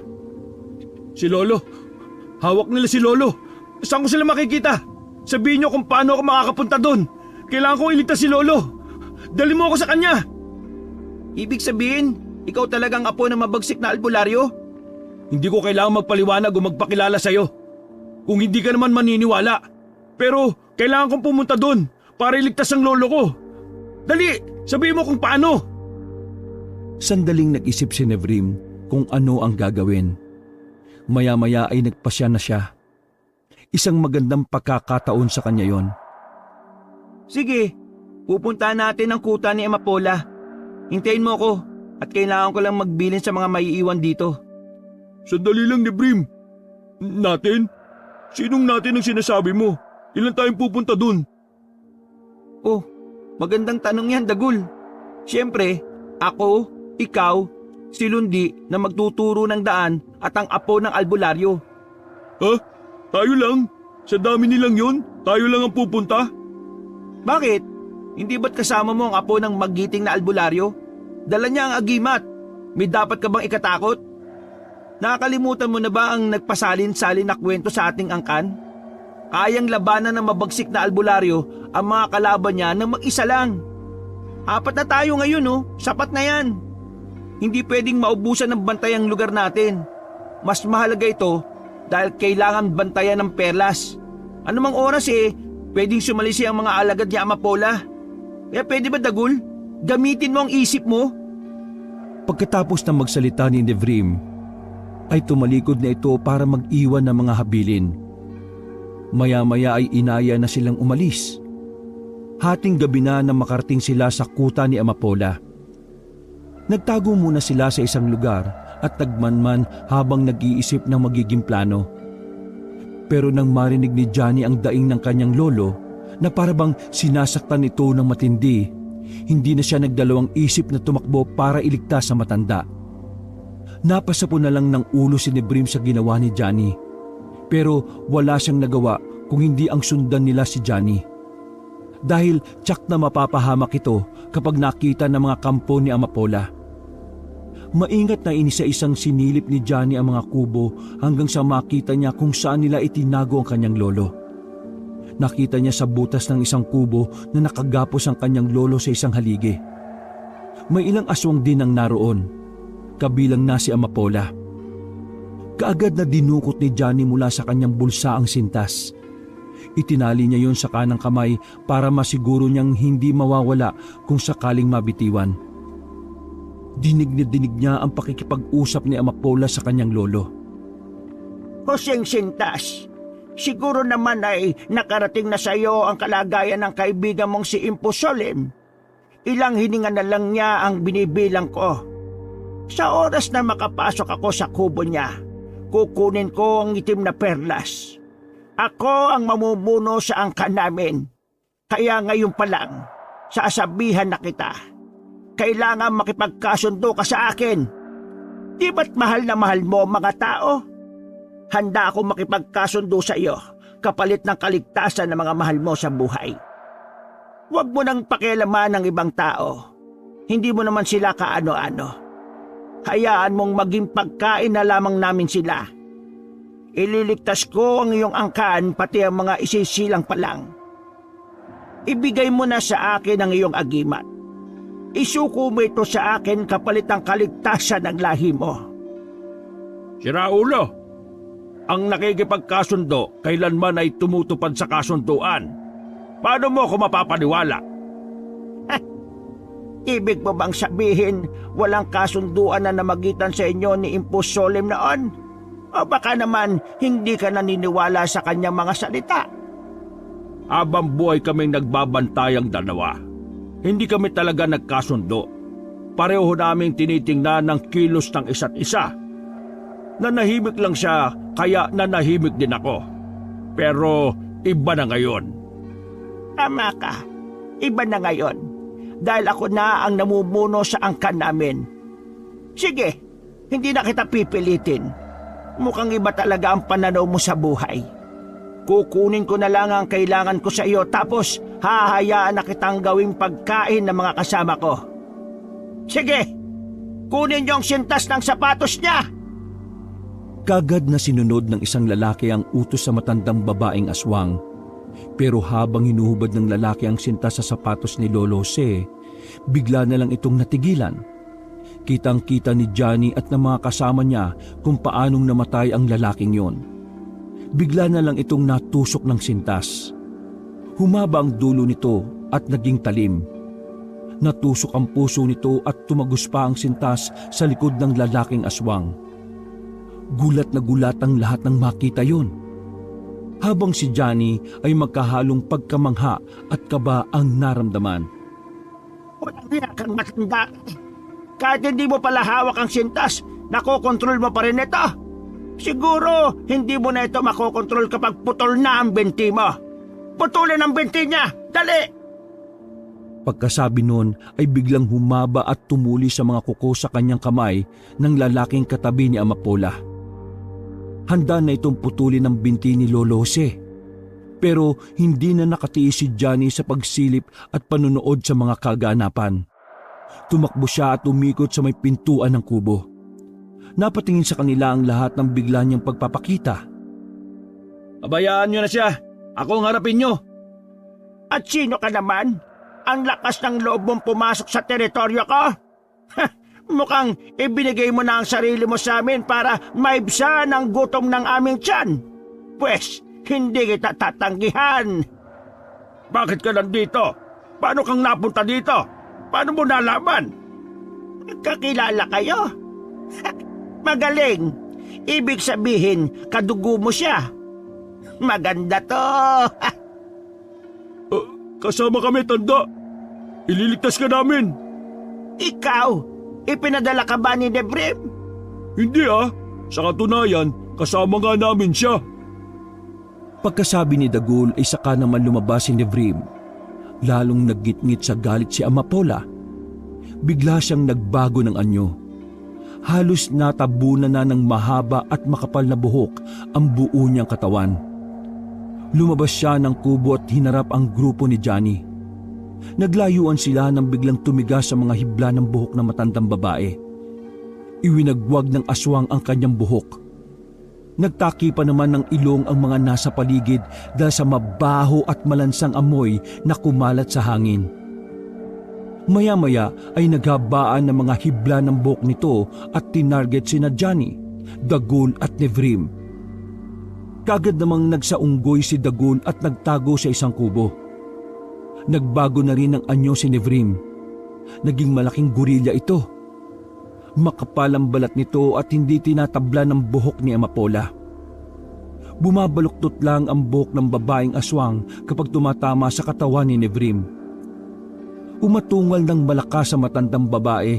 Speaker 1: Si Lolo! Hawak nila si Lolo! Saan ko sila makikita? Sabihin niyo kung paano ako makakapunta doon. Kailangan kong iligtas si Lolo. Dali mo ako sa kanya.
Speaker 2: Ibig sabihin, ikaw talagang apo ng mabagsik na albularyo?
Speaker 1: Hindi ko kailangan magpaliwanag o magpakilala sa'yo. Kung hindi ka naman maniniwala. Pero kailangan kong pumunta doon para iligtas ang lolo ko. Dali, sabihin mo kung paano.
Speaker 3: Sandaling nag-isip si Nevrim kung ano ang gagawin. Maya-maya ay nagpasya na siya. Isang magandang pagkakataon sa kanya yon.
Speaker 2: Sige, pupuntahan natin ang kuta ni Amapola. Hintayin mo ako at kailangan ko lang magbilin sa mga maiiwan dito.
Speaker 1: Sandali lang, Nevrim. Natin? Sinong natin ang sinasabi mo? Ilan tayong pupunta dun?
Speaker 2: Oh, magandang tanong yan, Dagul. Siyempre, ako, ikaw, si Lundi na magtuturo ng daan at ang apo ng albularyo.
Speaker 1: Ha? Tayo lang? Sa dami nilang yun? Tayo lang ang pupunta?
Speaker 2: Bakit? Hindi ba't kasama mo ang apo ng magiting na albularyo? Dala niya ang agimat. May dapat ka bang ikatakot? Nakakalimutan mo na ba ang nagpasalin-salin na kwento sa ating angkan? Kayang labanan ng mabagsik na albularyo ang mga kalaban niya na mag-isa lang. 4 na tayo ngayon, oh. Sapat na yan. Hindi pwedeng maubusan ng bantay ang lugar natin. Mas mahalaga ito dahil kailangan bantayan ng perlas. Anumang oras pwedeng sumalisi ang mga alagad ni Amapola. Kaya pwede ba, Dagul? Gamitin mo ang isip mo.
Speaker 3: Pagkatapos ng magsalita ni Nevrim, ay tumalikod na ito para mag-iwan ng mga habilin. Maya-maya ay inaya na silang umalis. Hating gabi na nang makarating sila sa kuta ni Amapola. Nagtago muna sila sa isang lugar at nagmanman habang nag-iisip ng magiging plano. Pero nang marinig ni Johnny ang daing ng kanyang lolo na parabang sinasaktan ito ng matindi, hindi na siya nagdalawang isip na tumakbo para iligtas sa matanda. Napasapo na lang ng ulo si Nevrim sa ginawa ni Johnny. Pero wala siyang nagawa kung hindi ang sundan nila si Johnny. Dahil tsak na mapapahamak ito kapag nakita ng mga kampo ni Amapola. Maingat na inisa-isang sinilip ni Johnny ang mga kubo hanggang sa makita niya kung saan nila itinago ang kanyang lolo. Nakita niya sa butas ng isang kubo na nakagapos ang kanyang lolo sa isang haligi. May ilang aswang din ang naroon, kabilang na si Amapola. Kaagad na dinukot ni Johnny mula sa kanyang bulsa ang sintas. Itinali niya yon sa kanang kamay para masiguro niyang hindi mawawala kung sakaling mabitiwan. Dinig niya ang pakikipag-usap ni Amapola sa kanyang lolo.
Speaker 4: Hoseng Sintas, siguro naman ay nakarating na sa iyo ang kalagayan ng kaibigan mong si Impo Solim. Ilang hininga na lang niya ang binibilang ko. Sa oras na makapasok ako sa kubo niya, kukunin ko ang itim na perlas. Ako ang mamumuno sa angkan namin. Kaya ngayon pa lang, sasabihan na kita. Kailangan makipagkasundo ka sa akin. Di ba't mahal na mahal mo mga tao? Handa ako makipagkasundo sa iyo kapalit ng kaligtasan ng mga mahal mo sa buhay. Huwag mo nang pakialaman ng ibang tao. Hindi mo naman sila kaano-ano. Hayaan mong maging pagkain na lamang namin sila. Ililigtas ko ang iyong angkan pati ang mga isisilang pa lang. Ibigay mo na sa akin ang iyong agimat. Isuko mo ito sa akin kapalit ang kaligtasan ng lahi mo.
Speaker 1: Si Raulo, ang nakikipagkasundo kailanman ay tumutupad sa kasunduan. Paano mo ako mapapaniwala?
Speaker 4: Ibig mo bang sabihin walang kasunduan na namagitan sa inyo ni Impo Solim noon? O baka naman hindi ka naniniwala sa kanyang mga salita?
Speaker 1: Habang buhay kaming nagbabantayang dalawa, hindi kami talaga nagkasundo. Pareho naming tinitingnan ng kilos ng isa't isa. Nanahimik lang siya, kaya nanahimik din ako. Pero iba na ngayon.
Speaker 4: Tama ka. Iba na ngayon. Dahil ako na ang namumuno sa angkan namin. Sige, hindi na kita pipilitin. Mukhang iba talaga ang pananaw mo sa buhay. Kukunin ko na lang ang kailangan ko sa iyo tapos hahayaan na kitang gawing pagkain ng mga kasama ko. Sige, kunin niyo ang sintas ng sapatos niya!
Speaker 3: Kagad na sinunod ng isang lalaki ang utos sa matandang babaeng aswang. Pero habang hinuhubad ng lalaki ang sintas sa sapatos ni Lolo Jose, bigla na lang itong natigilan. Kitang-kita ni Johnny at ng mga kasama niya kung paanong namatay ang lalaking yon. Bigla na lang itong natusok ng sintas. Humaba ang dulo nito at naging talim. Natusok ang puso nito at tumagos pa ang sintas sa likod ng lalaking aswang. Gulat na gulat ang lahat ng makita yon. Habang si Johnny ay magkahalong pagkamangha at kaba ang naramdaman.
Speaker 4: Walang hiya kang matanda. Kahit hindi mo pala hawak ang sintas, nakokontrol mo pa rin ito. Siguro, hindi mo na ito makokontrol kapag putol na ang binti mo. Putulin ang binti niya! Dali!
Speaker 3: Pagkasabi nun ay biglang humaba at tumuli sa mga kuko sa kanyang kamay ng lalaking katabi ni Amapola. Handa na itong putulin ang binti ni Lolo Jose. Pero hindi na nakatiis si Johnny sa pagsilip at panunood sa mga kaganapan. Tumakbo siya at umikot sa may pintuan ng kubo. Napatingin sa kanila ang lahat ng bigla niyang pagpapakita.
Speaker 2: Abayaan nyo na siya. Ako ang harapin nyo.
Speaker 4: At sino ka naman? Ang lakas ng loob mong pumasok sa teritoryo ko? Mukhang ibinigay mo na ang sarili mo sa amin para maibsan ang gutom ng aming tiyan. Pwes, hindi kita tatanggihan. Bakit ka nandito? Paano kang napunta dito? Paano mo nalaman? Kakilala kayo? Magaling. Ibig sabihin, kadugo mo siya. Maganda to.
Speaker 2: Kasama kami, tanda. Ililigtas ka namin.
Speaker 4: Ikaw, ipinadala ka ba ni Nevrim?
Speaker 2: Hindi Sa katunayan, kasama nga namin siya.
Speaker 3: Pagkasabi ni Dagul ay saka naman lumabas si Nevrim. Lalong naggitngit sa galit si Amapola. Bigla siyang nagbago ng anyo. Halos natabunan na ng mahaba at makapal na buhok ang buo niyang katawan. Lumabas siya ng kubo at hinarap ang grupo ni Johnny. Naglayuan sila nang biglang tumigas sa mga hibla ng buhok ng matandang babae. Iwinagwag ng aswang ang kanyang buhok. Nagtaki pa naman ng ilong ang mga nasa paligid dahil sa mabaho at malansang amoy na kumalat sa hangin. Maya-maya ay naghabaan ng mga hibla ng buhok nito at tinarget sina Johnny, Dagul at Nevrim. Kagad namang nagsaunggoy si Dagul at nagtago sa isang kubo. Nagbago na rin ang anyo si Nevrim. Naging malaking gorilla ito. Makapal ang balat nito at hindi tinatabla ng buhok ni Amapola. Bumabaluktot lang ang buhok ng babaeng aswang kapag tumatama sa katawan ni Nevrim. Umatungal ng malakas sa matandang babae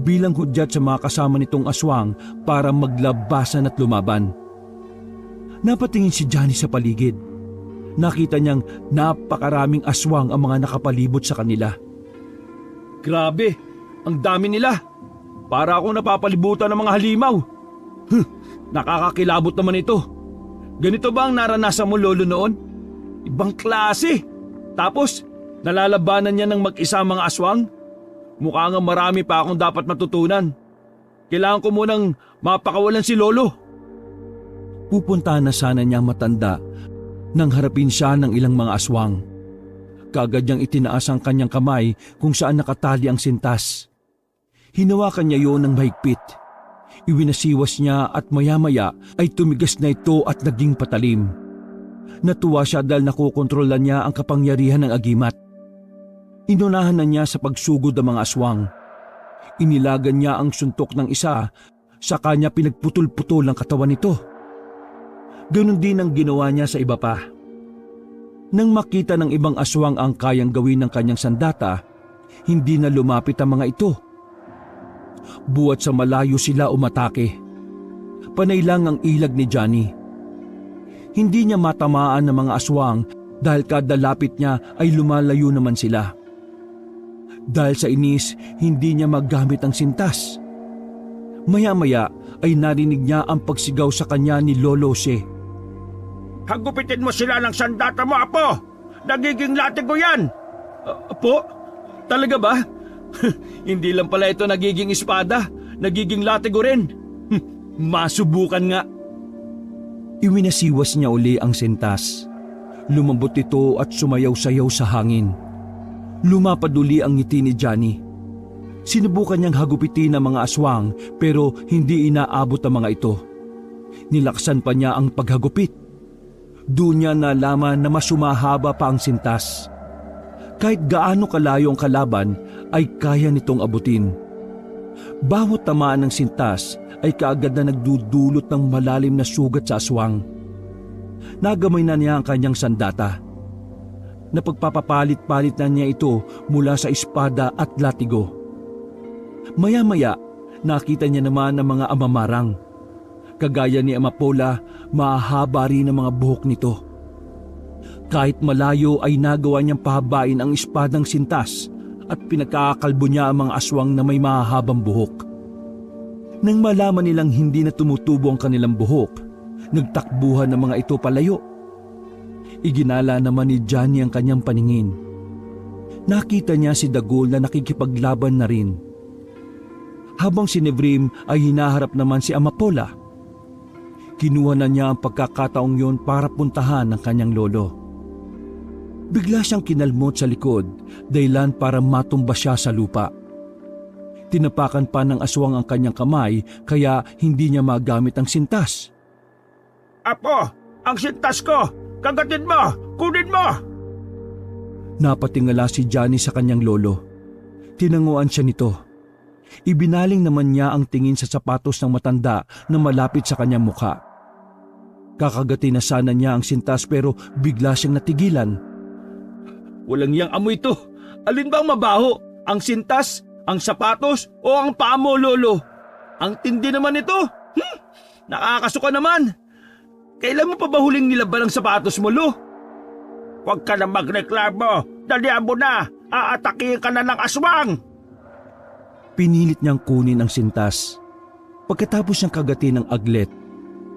Speaker 3: bilang hudyat sa mga kasama nitong aswang para maglabasan at lumaban. Napatingin si Johnny sa paligid. Nakita niyang napakaraming aswang ang mga nakapalibot sa kanila.
Speaker 2: Grabe, ang dami nila. Para akong napapalibutan ng mga halimaw. Nakakakilabot naman ito. Ganito ba ang naranasan mo, lolo, noon? Ibang klase. Tapos, nalalabanan niya ng mag-isa ang mga aswang? Mukha nga marami pa akong dapat matutunan. Kailangan ko munang mapakawalan si lolo.
Speaker 3: Pupuntahan na sana niya matanda nang harapin siya ng ilang mga aswang. Kaagad niyang itinaas ang kanyang kamay kung saan nakatali ang sintas. Hinawakan niya yon ng mahigpit. Iwinasiwas niya at maya-maya ay tumigas na ito at naging patalim. Natuwa siya dahil nakokontrolan niya ang kapangyarihan ng agimat. Inunahan na niya sa pagsugod ng mga aswang. Inilagan niya ang suntok ng isa, sa kanya pinagputol-putol ang katawan nito. Ganon din ang ginawa niya sa iba pa. Nang makita ng ibang aswang ang kayang gawin ng kanyang sandata, hindi na lumapit ang mga ito. Buwat sa malayo sila umatake. Panay lang ang ilag ni Johnny. Hindi niya matamaan ng mga aswang dahil kada lapit niya ay lumalayo naman sila. Dahil sa inis, hindi niya magamit ang sintas. Maya-maya ay narinig niya ang pagsigaw sa kanya ni Lolo She.
Speaker 4: Hagupitin mo sila ng sandata mo, Apo! Nagiging latigo yan!
Speaker 2: Apo? Talaga ba? Hindi lang pala ito nagiging espada, nagiging latigo rin. Masubukan nga.
Speaker 3: Iwinasiwas niya uli ang sintas. Lumambot ito at sumayaw-sayaw sa hangin. Lumapad uli ang ngiti ni Johnny. Sinubukan niyang hagupitin ang mga aswang pero hindi inaabot ang mga ito. Nilaksan pa niya ang paghagupit. Doon niya nalaman na mas sumahaba pa ang sintas. Kahit gaano kalayo ang kalaban ay kaya nitong abutin. Bawat tamaan ng sintas ay kaagad na nagdudulot ng malalim na sugat sa aswang. Nagamay na niya ang kanyang sandata. Napagpapapalit-palit na niya ito mula sa espada at latigo. Maya-maya, nakita niya naman ang mga amamarang. Kagaya ni Amapola, mahaba rin ang mga buhok nito. Kahit malayo ay nagawa niyang pahabain ang espadang sintas at pinagkakakalbo niya ang mga aswang na may mahahabang buhok. Nang malaman nilang hindi na tumutubo ang kanilang buhok, nagtakbuhan ng mga ito palayo. Iginala naman ni Johnny ang kanyang paningin. Nakita niya si Dagul na nakikipaglaban na rin. Habang si Nevrim ay hinaharap naman si Amapola. Kinuha na niya ang pagkakataong yun para puntahan ang kanyang lolo. Bigla siyang kinalmot sa likod, dahilan para matumba siya sa lupa. Tinapakan pa ng aswang ang kanyang kamay kaya hindi niya magamit ang sintas.
Speaker 4: Apo, ang sintas ko! Kagatin mo! Kunin mo!
Speaker 3: Napatingala si Johnny sa kanyang lolo. Tinanguan siya nito. Ibinaling naman niya ang tingin sa sapatos ng matanda na malapit sa kanyang mukha. Kakagatin na sana niya ang sintas pero bigla siyang natigilan.
Speaker 2: Walang yang amoy ito. Alin bang mabaho? Ang sintas, ang sapatos o ang paa mo, lolo? Ang tindi naman ito. Nakakasuka naman. Kailan mo pa ba huling nilaban ang sapatos mo, lo?
Speaker 4: Huwag ka na magreklamo! Dalihan mo na! Aatakihin ka na ng aswang!
Speaker 3: Pinilit niyang kunin ang sintas. Pagkatapos niyang kagatin ng aglet,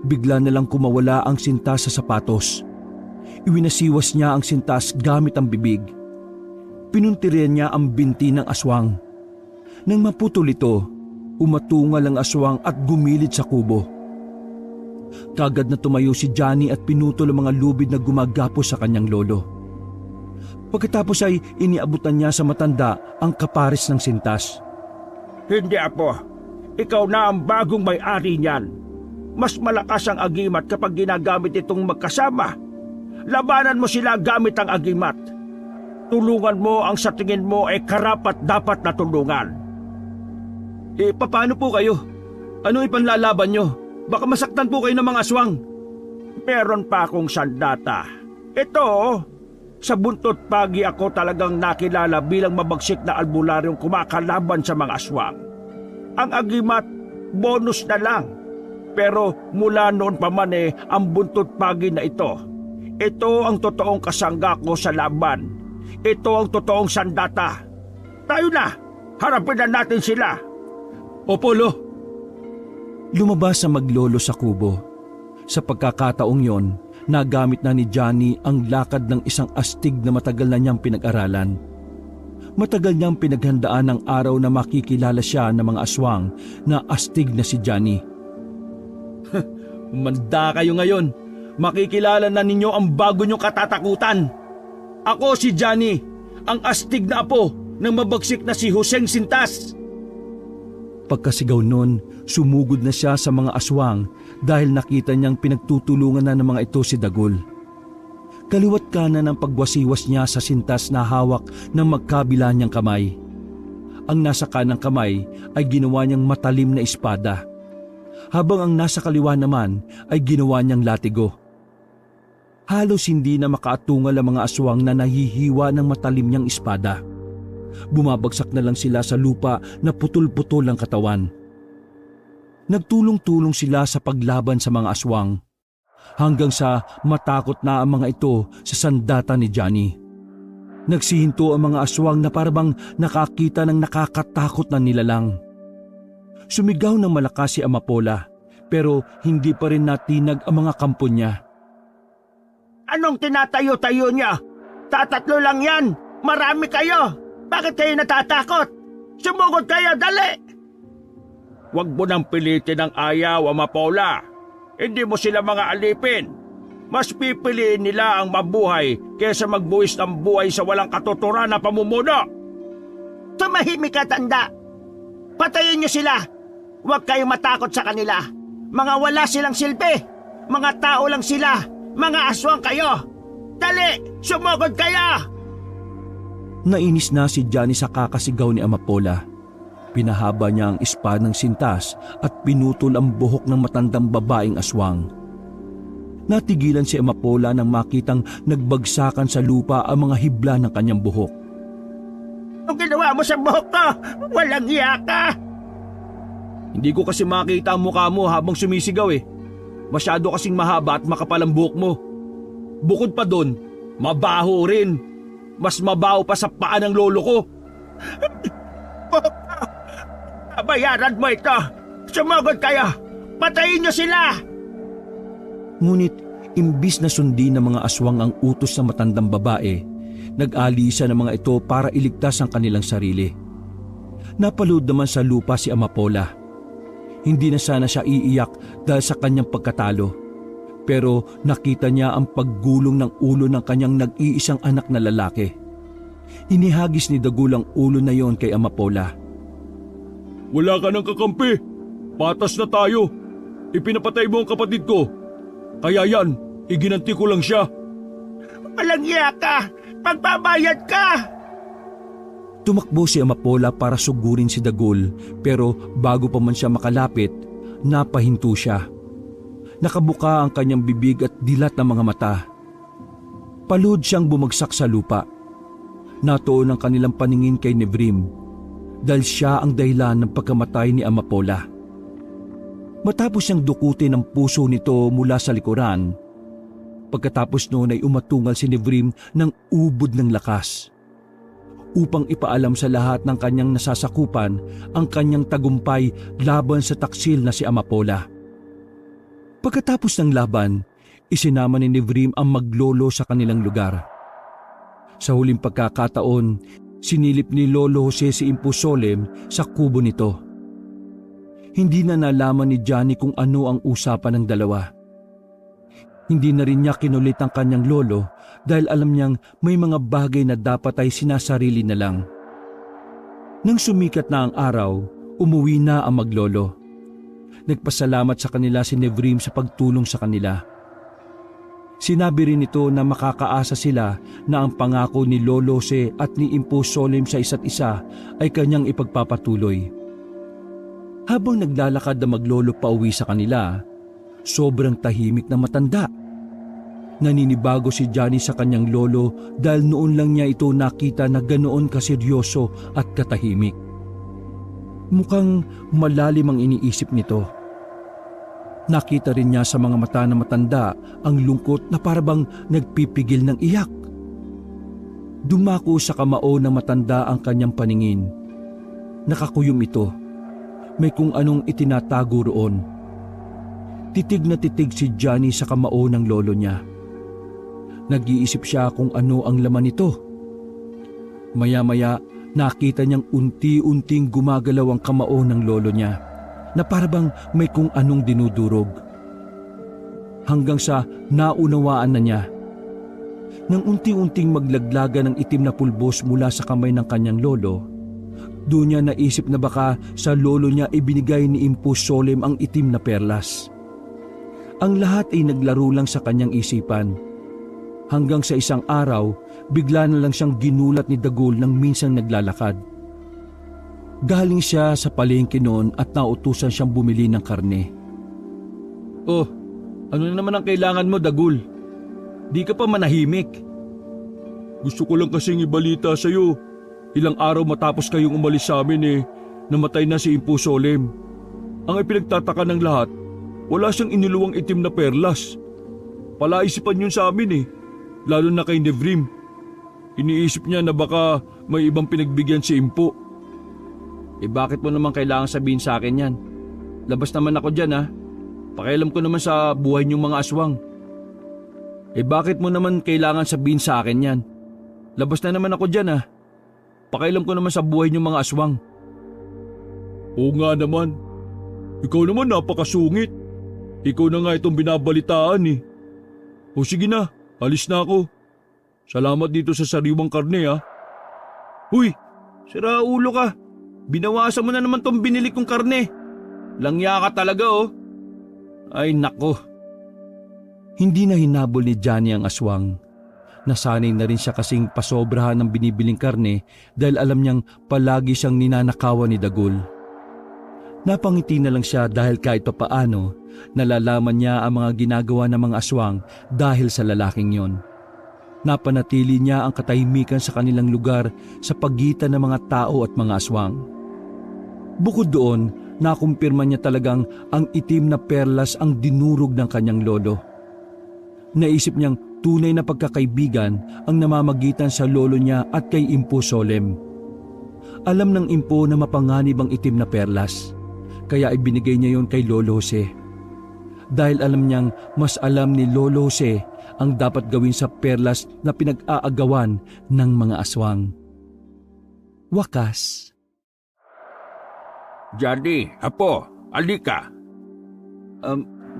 Speaker 3: bigla na lang kumawala ang sintas sa sapatos. Iwinasiwas niya ang sintas gamit ang bibig. Pinuntirian niya ang binti ng aswang. Nang maputol ito, umatungal ang aswang at gumilid sa kubo. Kagad na tumayo si Johnny at pinutol ang mga lubid na gumagapos sa kanyang lolo. Pagkatapos ay iniabutan niya sa matanda ang kapares ng sintas.
Speaker 4: Hindi, Apo. Ikaw na ang bagong may-ari niyan. Mas malakas ang agimat kapag ginagamit itong magkasama. Labanan mo sila gamit ang agimat. Tulungan mo ang sa tingin mo ay karapat-dapat na tulungan.
Speaker 2: Paano po kayo? Ano ipanlalaban nyo? Baka masaktan po kayo ng mga aswang.
Speaker 4: Meron pa akong sandata. Ito, sa buntot pagi ako talagang nakilala bilang mabagsik na albularyong kumakalaban sa mga aswang. Ang agimat, bonus na lang. Pero mula noon pa man ang buntot pagi na ito. Ito ang totoong kasangga ko sa laban. Ito ang totoong sandata. Tayo na! Harapin na natin sila!
Speaker 2: Opo, lo.
Speaker 3: Lumabas ang maglolo sa kubo. Sa pagkakataong yon, nagamit na ni Johnny ang lakad ng isang astig na matagal na niyang pinag-aralan. Matagal niyang pinaghandaan ang araw na makikilala siya ng mga aswang na astig na si Johnny.
Speaker 2: Umanda kayo ngayon. Makikilala na ninyo ang bago nyong katatakutan. Ako si Johnny, ang astig na apo ng mabagsik na si Joseng Sintas.
Speaker 3: Pagkasigaw nun, sumugod na siya sa mga aswang dahil nakita niyang pinagtutulungan na ng mga ito si Dagol. Kaliwat kanan ang pagwasiwas niya sa sintas na hawak ng magkabila niyang kamay. Ang nasa kanang kamay ay ginawa niyang matalim na espada, habang ang nasa kaliwa naman ay ginawa niyang latigo. Halos hindi na makaatungal ang mga aswang na nahihiwa ng matalim niyang espada. Bumabagsak na lang sila sa lupa na putol-putol ang katawan. Nagtulong-tulong sila sa paglaban sa mga aswang hanggang sa matakot na ang mga ito sa sandata ni Johnny. Nagsihinto ang mga aswang na parabang nakakita ng nakakatakot na nilalang. Sumigaw ng malakas si Amapola pero hindi pa rin natinag ang mga kampo niya.
Speaker 4: Anong tinatayo-tayo niya? Tatatlo lang yan! Marami kayo! Bakit kayo natatakot? Sumugod kayo, dali! Huwag mo nang pilitin ang ayaw, Amapola. Hindi mo sila mga alipin. Mas pipiliin nila ang mabuhay kaysa magbuwis ng buhay sa walang katuturan na pamumuno. Tumahimik ka, tanda. Patayin niyo sila. Huwag kayong matakot sa kanila. Mga wala silang silbi. Mga tao lang sila. Mga aswang kayo. Dali, sumugod kayo!
Speaker 3: Nainis na si Johnny sa kakasigaw ni Amapola. Pinahaba niya ang espada ng sintas at pinutol ang buhok ng matandang babaeng aswang. Natigilan si Amapola nang makitang nagbagsakan sa lupa ang mga hibla ng kanyang buhok.
Speaker 4: Ang ginawa mo sa buhok ko, walang iya ka!
Speaker 2: Hindi ko kasi makita ang mukha mo habang sumisigaw Masyado kasing mahaba at makapal ang buhok mo. Bukod pa doon, mabaho rin. Mas mabaho pa sa paa ng lolo ko.
Speaker 4: Bayaran mo ito! Sumugod kayo! Patayin niyo sila!
Speaker 3: Ngunit imbis na sundin ng mga aswang ang utos ng matandang babae, nag-alisa ng mga ito para iligtas ang kanilang sarili. Napalood naman sa lupa si Amapola. Hindi na sana siya iiyak dahil sa kanyang pagkatalo. Pero nakita niya ang paggulong ng ulo ng kanyang nag-iisang anak na lalaki. Inihagis ni Dagul ang ulo na yon kay Amapola.
Speaker 1: Wala ka ng kakampi. Patas na tayo. Ipinapatay mo ang kapatid ko. Kaya yan, iginanti ko lang siya.
Speaker 4: Walang iya ka! Pagbabayad ka!
Speaker 3: Tumakbo si Amapola para sugurin si Dagul, pero bago pa man siya makalapit, napahinto siya. Nakabuka ang kanyang bibig at dilat ng mga mata. Palud siyang bumagsak sa lupa. Natuon ang kanilang paningin kay Nevrim dahil siya ang dahilan ng pagkamatay ni Amapola. Matapos siyang dukutin ang puso nito mula sa likuran, pagkatapos noon ay umatungal si Nevrim ng ubod ng lakas upang ipaalam sa lahat ng kanyang nasasakupan ang kanyang tagumpay laban sa taksil na si Amapola. Pagkatapos ng laban, isinama ni Nevrim ang maglolo sa kanilang lugar. Sa huling pagkakataon, sinilip ni Lolo Jose si Impusolem sa kubo nito. Hindi na nalaman ni Johnny kung ano ang usapan ng dalawa. Hindi na rin niya kinulit ang kanyang lolo dahil alam niyang may mga bagay na dapat ay sinasarili na lang. Nang sumikat na ang araw, umuwi na ang maglolo. Nagpasalamat sa kanila si Nevrim sa pagtulong sa kanila. Sinabi rin ito na makakaasa sila na ang pangako ni Lolo Jose at ni Impusolem sa isa't isa ay kanyang ipagpapatuloy. Habang naglalakad na maglolo pauwi sa kanila, sobrang tahimik na matanda. Naninibago si Johnny sa kanyang lolo dahil noon lang niya ito nakita na ganoon kaseryoso at katahimik. Mukhang malalim ang iniisip nito. Nakita rin niya sa mga mata ng matanda ang lungkot na parabang nagpipigil ng iyak. Dumako sa kamao ng matanda ang kanyang paningin. Nakakuyom ito. May kung anong itinatago roon. Titig na titig si Johnny sa kamao ng lolo niya. Nag-iisip siya kung ano ang laman nito. Maya-maya nakita niyang unti-unting gumagalaw ang kamao ng lolo niya na parabang may kung anong dinudurog. Hanggang sa naunawaan na niya. Nang unti-unting maglaglaga ng itim na pulbos mula sa kamay ng kanyang lolo, doon niya naisip na baka sa lolo niya ibinigay ni Impusolem ang itim na perlas. Ang lahat ay naglaro lang sa kanyang isipan. Hanggang sa isang araw, bigla na lang siyang ginulat ni Dagul nang minsang naglalakad. Galing siya sa palengke noon at nautusan siyang bumili ng karne.
Speaker 1: Oh, ano na naman ang kailangan mo, Dagul? Di ka pa manahimik. Gusto ko lang kasing ibalita sa'yo. Ilang araw matapos kayong umalis sa amin namatay na si Impusolem. Ang ipinagtataka ng lahat, wala siyang iniluwang itim na perlas. Palaisipan yun sa amin lalo na kay Nevrim. Iniisip niya na baka may ibang pinagbigyan si Impo.
Speaker 2: Bakit mo naman kailangan sabihin sa akin yan? Labas naman ako dyan Pakialam ko naman sa buhay niyong mga aswang. Bakit mo naman kailangan sabihin sa akin yan? Labas na naman ako dyan Pakialam ko naman sa buhay niyong mga aswang.
Speaker 1: Oo nga naman. Ikaw naman napakasungit. Ikaw na nga itong binabalitaan O sige na, alis na ako. Salamat dito sa sariwang karne
Speaker 2: Huy, sira ulo ka. Binawasan mo na naman tong binili kong karne. Langya ka talaga Ay nako.
Speaker 3: Hindi na hinabol ni Johnny ang aswang. Nasanay na rin siya kasing pasobrahan ng binibiling karne dahil alam niyang palagi siyang ninanakawan ni Dagul. Napangiti na lang siya dahil kahit papaano nalalaman niya ang mga ginagawa ng mga aswang dahil sa lalaking yon. Napanatili niya ang katahimikan sa kanilang lugar sa pagitan ng mga tao at mga aswang. Bukod doon, nakumpirma niya talagang ang itim na perlas ang dinurog ng kanyang lolo. Naisip niyang tunay na pagkakaibigan ang namamagitan sa lolo niya at kay Impusolem. Alam ng Impo na mapanganib ang itim na perlas, kaya ibinigay niya yon kay Lolo Jose. Dahil alam niyang mas alam ni Lolo Jose ang dapat gawin sa perlas na pinag-aagawan ng mga aswang. Wakas.
Speaker 1: Johnny, apo, alika.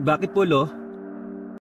Speaker 3: Bakit po, Lo?